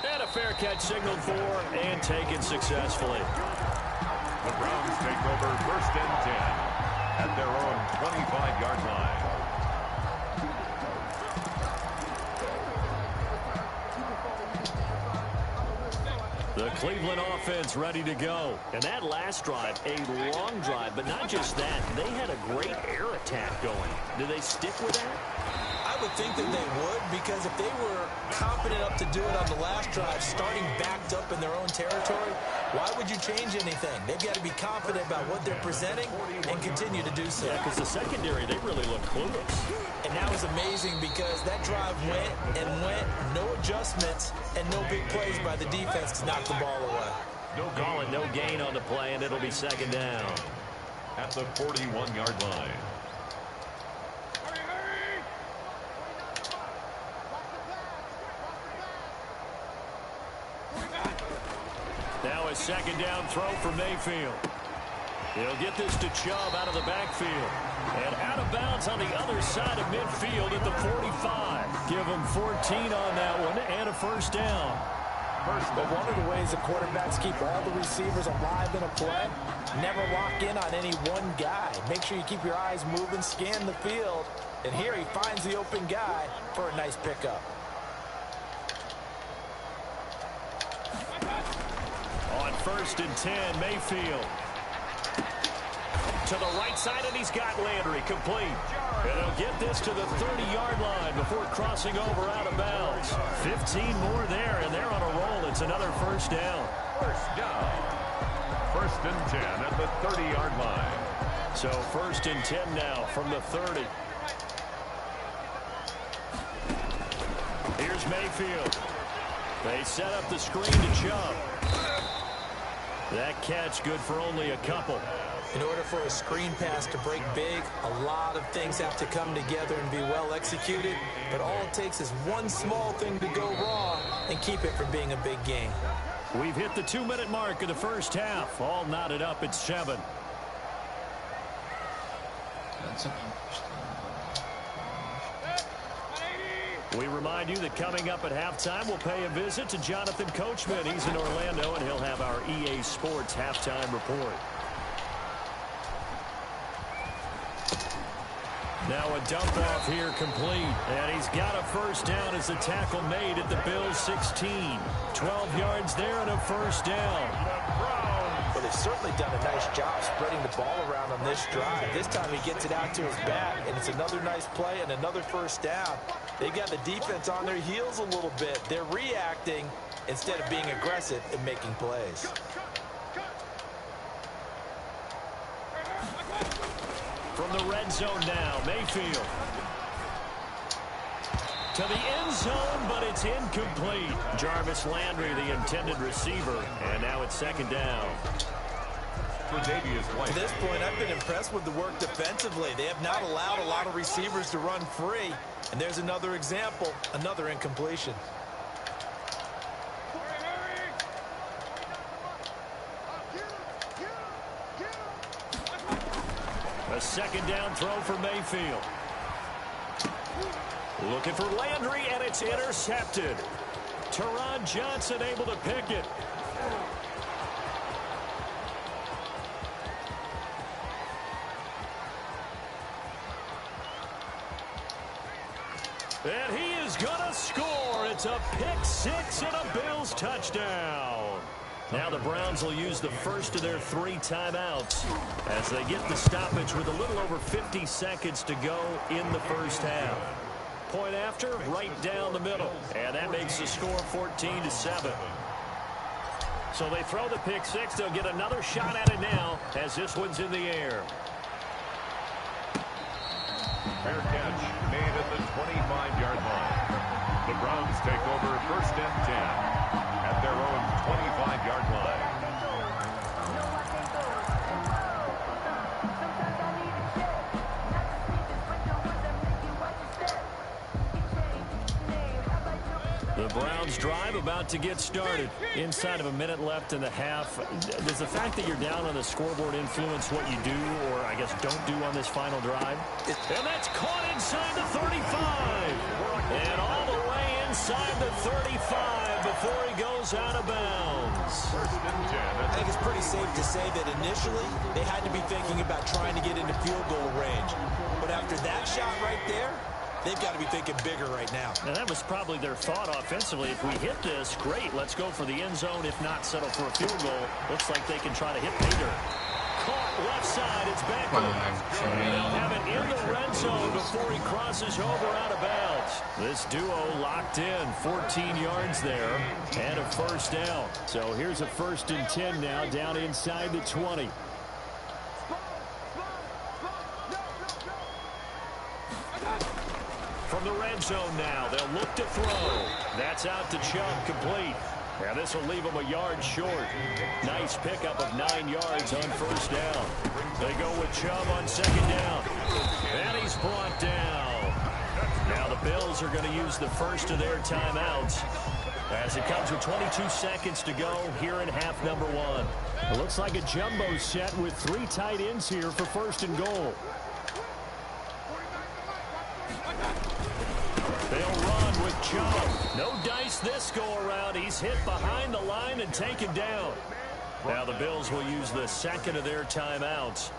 And a fair catch signaled for and taken successfully. The Browns take over 1st and 10 at their own 25-yard line. The Cleveland offense ready to go. And that last drive, a long drive, but not just that. They had a great air attack going. Do they stick with that? I would think that they would, because if they were confident enough to do it on the last drive, starting backed up in their own territory, why would you change anything? They've got to be confident about what they're presenting and continue to do so. Yeah, because the secondary, they really look clueless. And that was amazing because that drive went and went, no adjustments, and no big plays by the defense to knock the ball away. Call it no gain on the play, and it'll be second down. At the 41-yard line. Now a second down throw for Mayfield. He'll get this to Chubb out of the backfield. And out of bounds on the other side of midfield at the 45. Give him 14 on that one and a first down. But one of the ways the quarterbacks keep all the receivers alive in a play, never lock in on any one guy. Make sure you keep your eyes moving, scan the field. And here he finds the open guy for a nice pickup. On 1st and 10, Mayfield. To the right side, and he's got Landry complete. And he'll get this to the 30-yard line before crossing over out of bounds. 15 more there, and they're on a roll. It's another first down. First down. 1st and 10 at the 30-yard line. So 1st and 10 now from the 30. Here's Mayfield. They set up the screen to Chubb. That catch good for only a couple. In order for a screen pass to break big, a lot of things have to come together and be well executed. But all it takes is one small thing to go wrong and keep it from being a big game. We've hit the 2-minute mark of the first half. All knotted up at 7. We remind you that coming up at halftime, we'll pay a visit to Jonathan Coachman. He's in Orlando, and he'll have our EA Sports halftime report. Now a dump off here complete. And he's got a first down as the tackle made at the Bills' 16. 12 yards there and a first down. Well, they've certainly done a nice job spreading the ball around on this drive. This time he gets it out to his back, and it's another nice play and another first down. They've got the defense on their heels a little bit. They're reacting instead of being aggressive and making plays. From the red zone now, Mayfield. To the end zone, but it's incomplete. Jarvis Landry, the intended receiver, and now it's second down. To this point, I've been impressed with the work defensively. They have not allowed a lot of receivers to run free. And there's another example, another incompletion. A second down throw for Mayfield. Looking for Landry, and it's intercepted. Teron Johnson able to pick it. And he is going to score. It's a pick six and a Bills touchdown. Now the Browns will use the first of their 3 timeouts as they get the stoppage with a little over 50 seconds to go in the first half. Point after, right down the middle. And that makes the score 14-7. So they throw the pick six. They'll get another shot at it now as this one's in the air. Fair catch made at the 25-yard line. The Browns take over 1st and 10 at their own 25-yard line. The Browns drive about to get started. Inside of a minute left in the half. Does the fact that you're down on the scoreboard influence what you do, or I guess don't do on this final drive? And that's caught inside the 35. And all the way inside the 35 before he goes out of bounds. I think it's pretty safe to say that initially they had to be thinking about trying to get into field goal range. But after that shot right there, they've got to be thinking bigger right now. And that was probably their thought offensively. If we hit this, great. Let's go for the end zone. If not, settle for a field goal. Looks like they can try to hit pay dirt. Caught left side. It's back. They'll have it in the red zone before he crosses over out of bounds. This duo locked in. 14 yards there and a first down. So here's a 1st and 10 now down inside the 20. From the red zone now, they'll look to throw. That's out to Chubb, complete. Now this will leave him a yard short. Nice pickup of 9 yards on first down. They go with Chubb on second down. And he's brought down. Now the Bills are going to use the first of their timeouts as it comes with 22 seconds to go here in half number 1. It looks like a jumbo set with 3 tight ends here for 1st and goal. They'll run with Chubb. No dice this go-around. He's hit behind the line and taken down. Now the Bills will use the second of their timeouts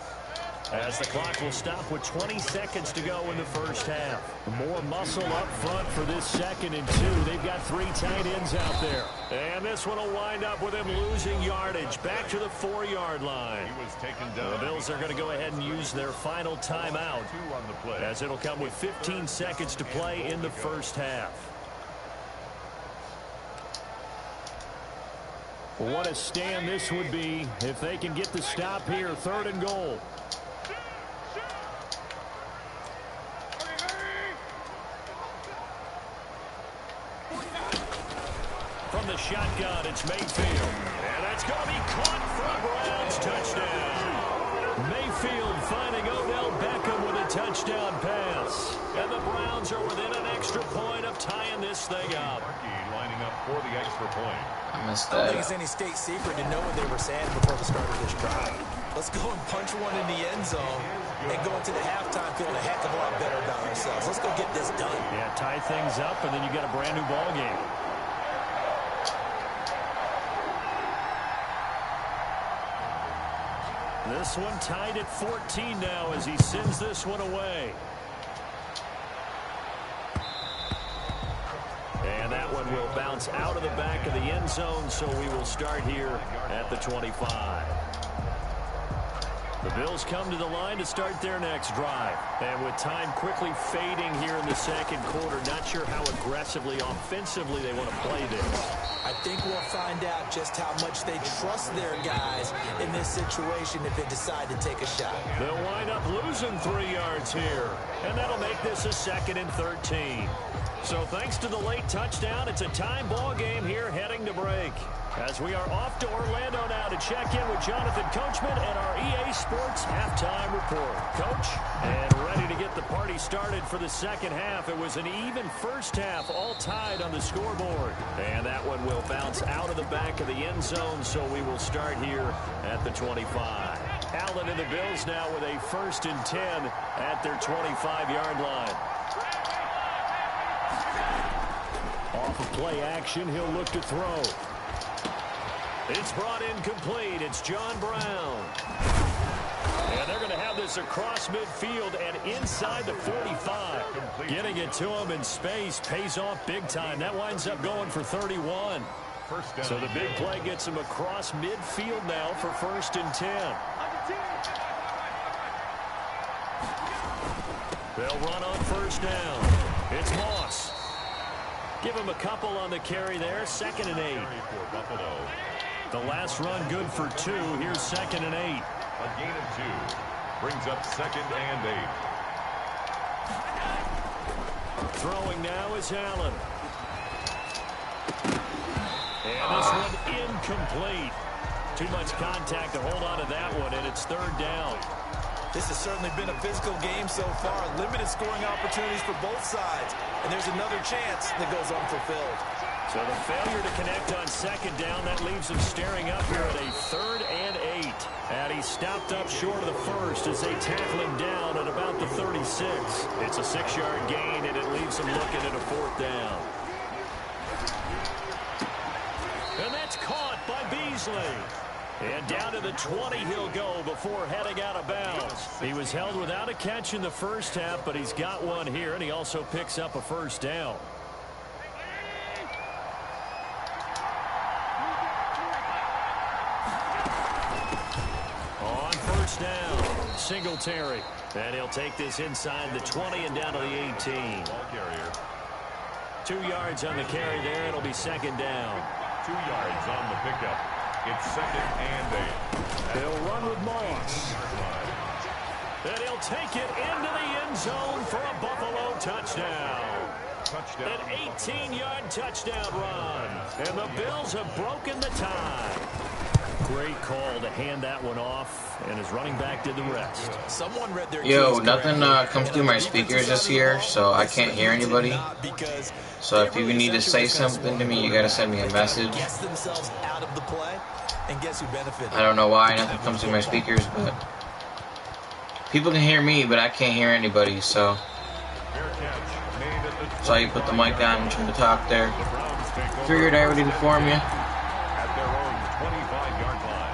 as the clock will stop with 20 seconds to go in the first half. More muscle up front for this 2nd and 2. They've got 3 tight ends out there. And this one will wind up with him losing yardage back to the 4-yard line. He was taken down. The Bills are going to go ahead and use their final timeout as it'll come with 15 seconds to play in the first half. What a stand this would be if they can get the stop here. 3rd and goal. From the shotgun, it's Mayfield. And that's going to be caught for a Browns touchdown. Mayfield finding Odell Beckham with a touchdown pass. And the Browns are within an extra point of tying this thing up. Lining up for the extra point. I missed I don't that. think it's any state secret to know what they were saying before the start of this drive. Let's go and punch one in the end zone and go into the halftime feeling a heck of a lot better about ourselves. Let's go get this done. Yeah, tie things up, and then you get a brand new ball game. This one tied at 14 now as he sends this one away. And that one will bounce out of the back of the end zone, so we will start here at the 25. The Bills come to the line to start their next drive. And with time quickly fading here in the 2nd quarter, not sure how aggressively, offensively they want to play this. I think we'll find out just how much they trust their guys in this situation if they decide to take a shot. They'll wind up losing 3 yards here. And that'll make this a 2nd and 13. So thanks to the late touchdown, it's a time ball game here heading to break. As we are off to Orlando now to check in with Jonathan Coachman and our EA Sports halftime report. Coach, and ready to get the party started for the 2nd half. It was an even first half, all tied on the scoreboard. And that one will bounce out of the back of the end zone, so we will start here at the 25. Allen and the Bills now with a 1st and 10 at their 25-yard line. Off of play action, he'll look to throw. It's brought in complete. It's John Brown. And they're going to have this across midfield and inside the 45. Getting it to him in space pays off big time. That winds up going for 31. So the big play gets him across midfield now for 1st and 10. They'll run on 1st down. It's Moss. Give him a couple on the carry there. 2nd and 8. The last run good for 2. Here's 2nd and 8. A gain of 2. Brings up 2nd and 8. Throwing now is Allen. And this one incomplete. Too much contact to hold on to that one, and it's 3rd down. This has certainly been a physical game so far. Limited scoring opportunities for both sides. And there's another chance that goes unfulfilled. So the failure to connect on 2nd down, that leaves him staring up here at a 3rd and 8. And he's stopped up short of the 1st as they tackle him down at about the 36. It's a 6-yard gain, and it leaves him looking at a 4th down. And that's caught by Beasley. And down to the 20 he'll go before heading out of bounds. He was held without a catch in the first half, but he's got one here, and he also picks up a first down. On first down, Singletary. And he'll take this inside the 20 and down to the 18. 2 yards on the carry there. It'll be second down. 2 yards on the pickup. It's second and 8. He'll run with Moss. And he'll take it into the end zone for a Buffalo touchdown. An 18-yard touchdown run. And the Bills have broken the tie. Great call to hand that one off, and his running back did the rest. Someone read their Yo, nothing comes through my speakers this year, so I can't hear anybody. So if you need to say something to me, you gotta send me a message. I don't know why nothing comes through my speakers, but people can hear me, but I can't hear anybody, so that's why you put the mic on and try to talk there. Figured I would inform you. At their own 25-yard line.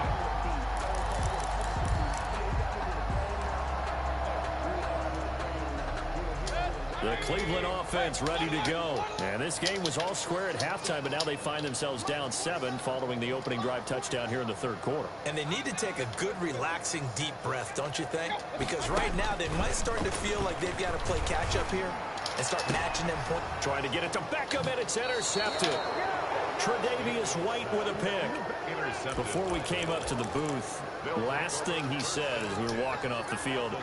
The Cleveland offense ready to go. And this game was all square at halftime, but now they find themselves down 7 following the opening drive touchdown here in the third quarter. And they need to take a good, relaxing, deep breath, don't you think? Because right now they might start to feel like they've got to play catch-up here and start matching them points. Trying to get it to Beckham, and it's intercepted. Tre'Davious White with a pick. Before we came up to the booth, the last thing he said as we were walking off the field,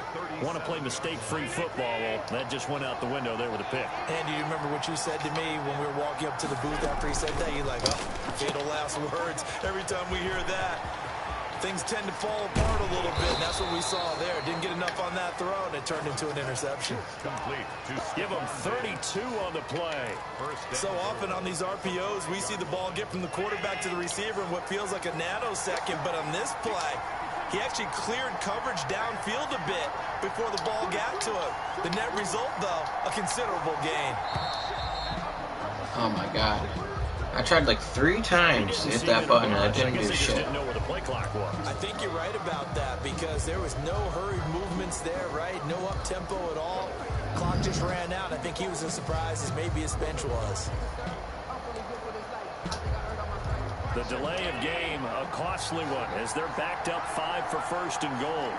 want to play mistake-free football. Well, that just went out the window there with a pick. Andy, you remember what you said to me when we were walking up to the booth after he said that? You're like, oh, fatal last words. Every time we hear that, things tend to fall apart a little bit, and that's what we saw there. Didn't get enough on that throw, and it turned into an interception. Complete. Give him 32 on the play. So often on these RPOs, we see the ball get from the quarterback to the receiver in what feels like a nanosecond, but on this play, he actually cleared coverage downfield a bit before the ball got to him. The net result, though, a considerable gain. Oh my God. I tried like 3 times to hit that button and I didn't do shit. I think you're right about that because there was no hurried movements there, right? No up-tempo at all. Clock just ran out. I think he was as surprised as maybe his bench was. The delay of game, a costly one, as they're backed up 5 for first and goal.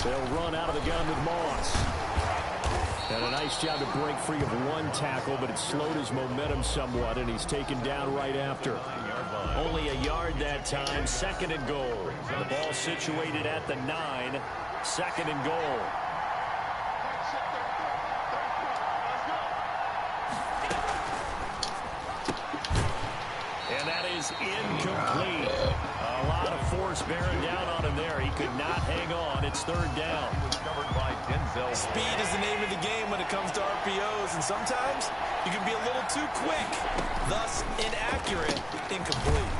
They'll run out of the gun with Moss. And a nice job to break free of 1 tackle, but it slowed his momentum somewhat, and he's taken down right after. Only a yard that time, second and goal. The ball situated at the 9, second and goal. And that is incomplete. A lot of force bearing down on him there. He could not hang on. It's third down. Speed is the name of the game when it comes to RPOs, and sometimes you can be a little too quick, thus inaccurate, incomplete.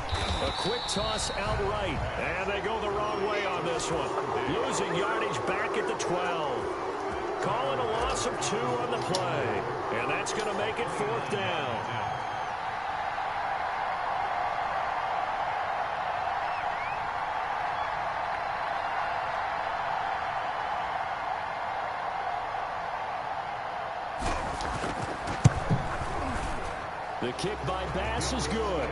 A quick toss outright, and they go the wrong way on this one. Losing yardage back at the 12. Calling a loss of 2 on the play, and that's going to make it fourth down. The kick by Bass is good.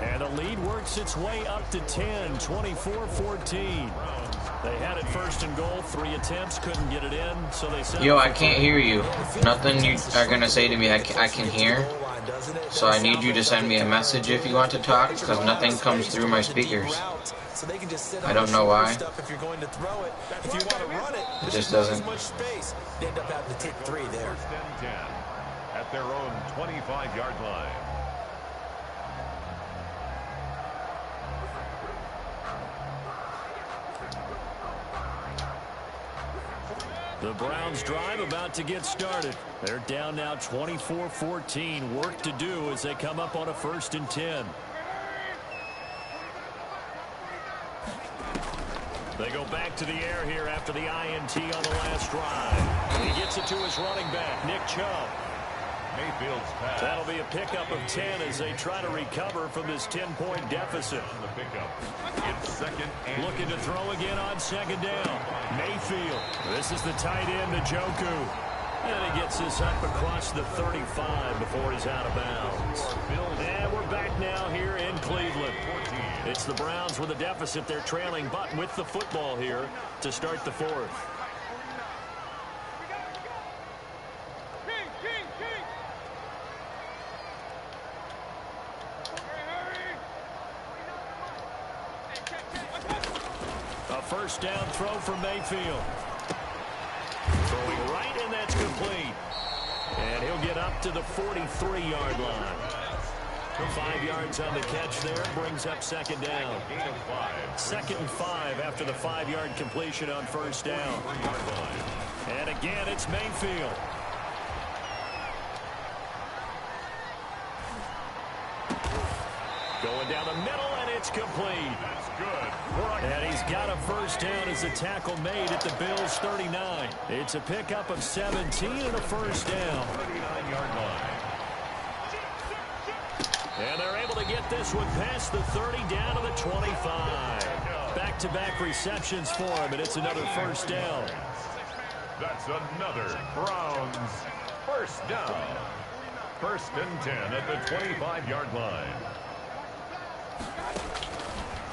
And the lead works its way up to 10, 24-14. They had it first and goal, 3 attempts, couldn't get it in, so they said... Yo, I can't hear you. Nothing you are going to say to me I can hear. So I need you to send me a message if you want to talk, because nothing comes through my speakers. I don't know why. It just doesn't. End up having to take 3 there. At their own 25-yard line. The Browns drive about to get started. They're down now 24-14. Work to do as they come up on a first and 10. They go back to the air here after the INT on the last drive. He gets it to his running back, Nick Chubb. Mayfield's pass. That'll be a pickup of 10 as they try to recover from this 10-point deficit. On the pickup. It's second and looking to throw again on second down. Mayfield. This is the tight end, Njoku. And he gets this up across the 35 before he's out of bounds. And we're back now here in Cleveland. It's the Browns with a deficit. They're trailing, but with the football here to start the fourth. A first down throw for Mayfield. Throwing right, and that's complete. And he'll get up to the 43-yard line. 5 yards on the catch there, brings up second down. 2nd and 5 after the 5-yard completion on first down. And again, it's Mayfield. Going down the middle, and it's complete. That's good. And he's got a first down as the tackle made at the Bills' 39. It's a pickup of 17 and a first down. 39-yard line. And they're able to get this one past the 30 down to the 25. Back-to-back receptions for him, and it's another first down. That's another Browns first down. 1st and 10 at the 25-yard line.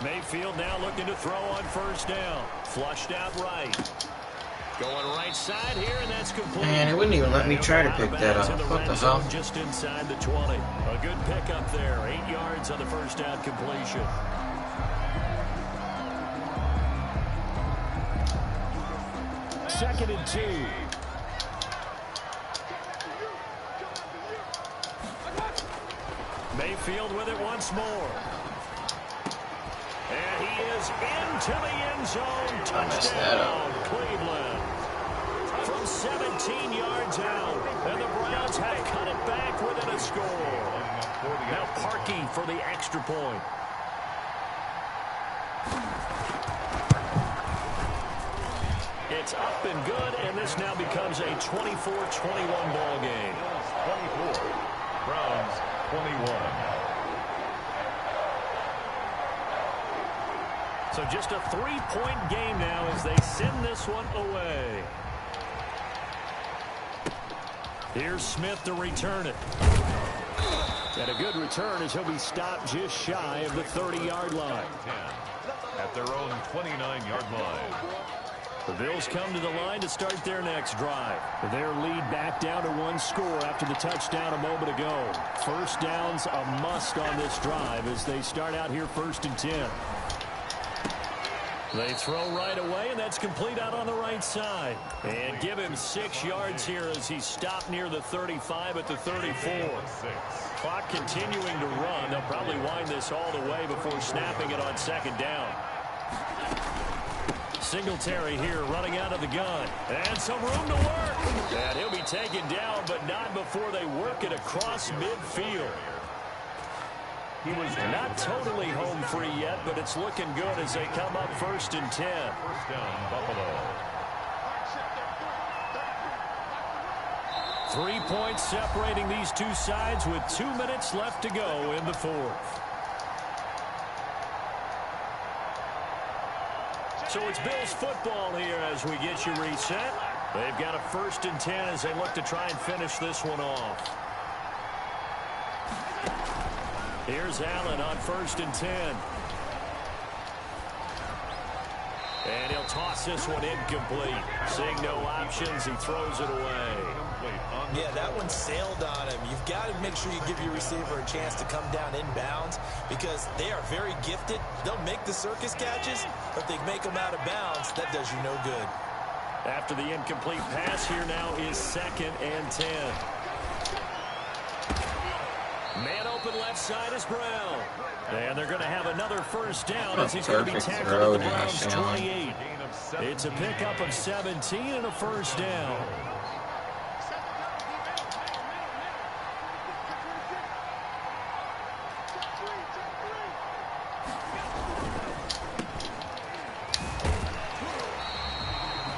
Mayfield now looking to throw on first down. Flushed out right. Going right side here, and that's complete. Man, it wouldn't even let me try to pick that up. What the hell? Just inside the 20. A good pickup there. 8 yards on the first down completion. Second and 2. Mayfield with it once more. And he is into the end zone. Touchdown, Cleveland. From 17 yards out. And the Browns have cut it back within a score. Now Parkey for the extra point. It's up and good, and this now becomes a 24-21 ball game. 24. Browns 21. So just a 3-point game now as they send this one away. Here's Smith to return it. And a good return as he'll be stopped just shy of the 30-yard line. 10 at their own 29-yard line. The Bills come to the line to start their next drive. Their lead back down to 1 score after the touchdown a moment ago. First down's a must on this drive as they start out here 1st and 10. They throw right away, and that's complete out on the right side. And give him 6 yards here as he's stopped near the 35 at the 34. Clock continuing to run. They'll probably wind this all the way before snapping it on second down. Singletary here running out of the gun. And some room to work. And he'll be taken down, but not before they work it across midfield. He was not totally home free yet, but it's looking good as they come up 1st and 10. First down, Buffalo. 3 points separating these two sides with 2 minutes left to go in the fourth. So it's Bills football here as we get you reset. They've got a 1st and 10 as they look to try and finish this one off. Here's Allen on 1st and 10. And he'll toss this one incomplete. Seeing no options, he throws it away. Yeah, that one sailed on him. You've got to make sure you give your receiver a chance to come down inbounds because they are very gifted. They'll make the circus catches, but if they make them out of bounds, that does you no good. After the incomplete pass, here now is 2nd and 10. Man open left side is Brown. And they're going to have another first down as he's going to be tackled at the Browns' 28. It's a pickup of 17 and a first down.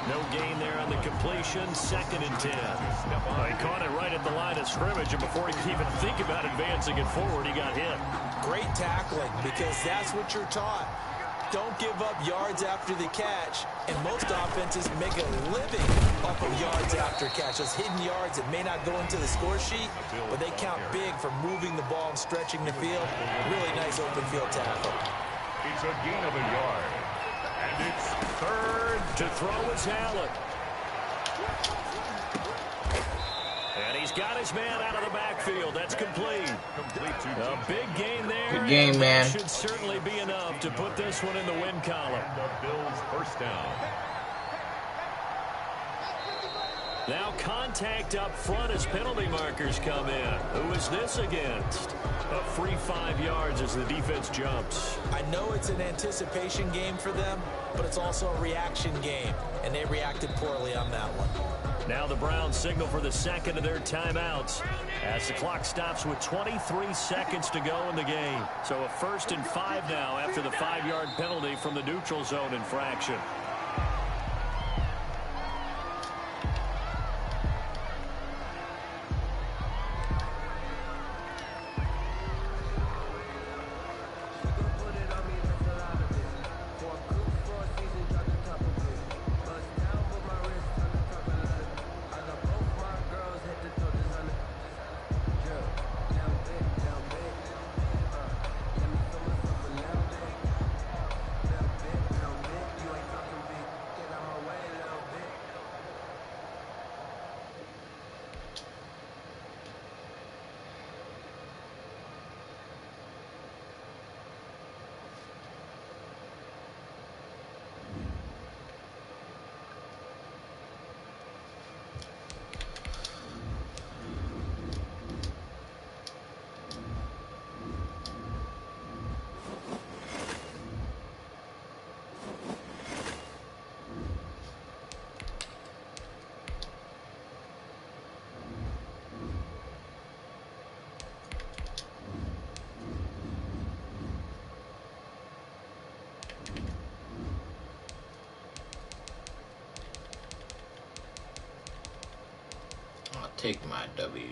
No gain there on the completion, 2nd and 10. Well, he caught it right at the line of scrimmage, and before he could even think about advancing it forward, he got hit. Great tackling, because that's what you're taught. Don't give up yards after the catch, and most offenses make a living off of yards after catch. Those hidden yards that may not go into the score sheet, but they count big for moving the ball and stretching the field. Really nice open field tackle. It's a gain of a yard. And it's 3rd. To throw is Allen. And he's got his man out of the backfield. That's complete. A big gain there. Good game, man. That should certainly be enough to put this one in the win column. The Bills first down. Now contact up front as penalty markers come in. Who is this against? A free 5 yards as the defense jumps. I know it's an anticipation game for them, but it's also a reaction game, and they reacted poorly on that one. Now the Browns signal for the second of their timeouts as the clock stops with 23 seconds to go in the game. So a 1st and 5 now after the 5-yard penalty from the neutral zone infraction. I'll take my W.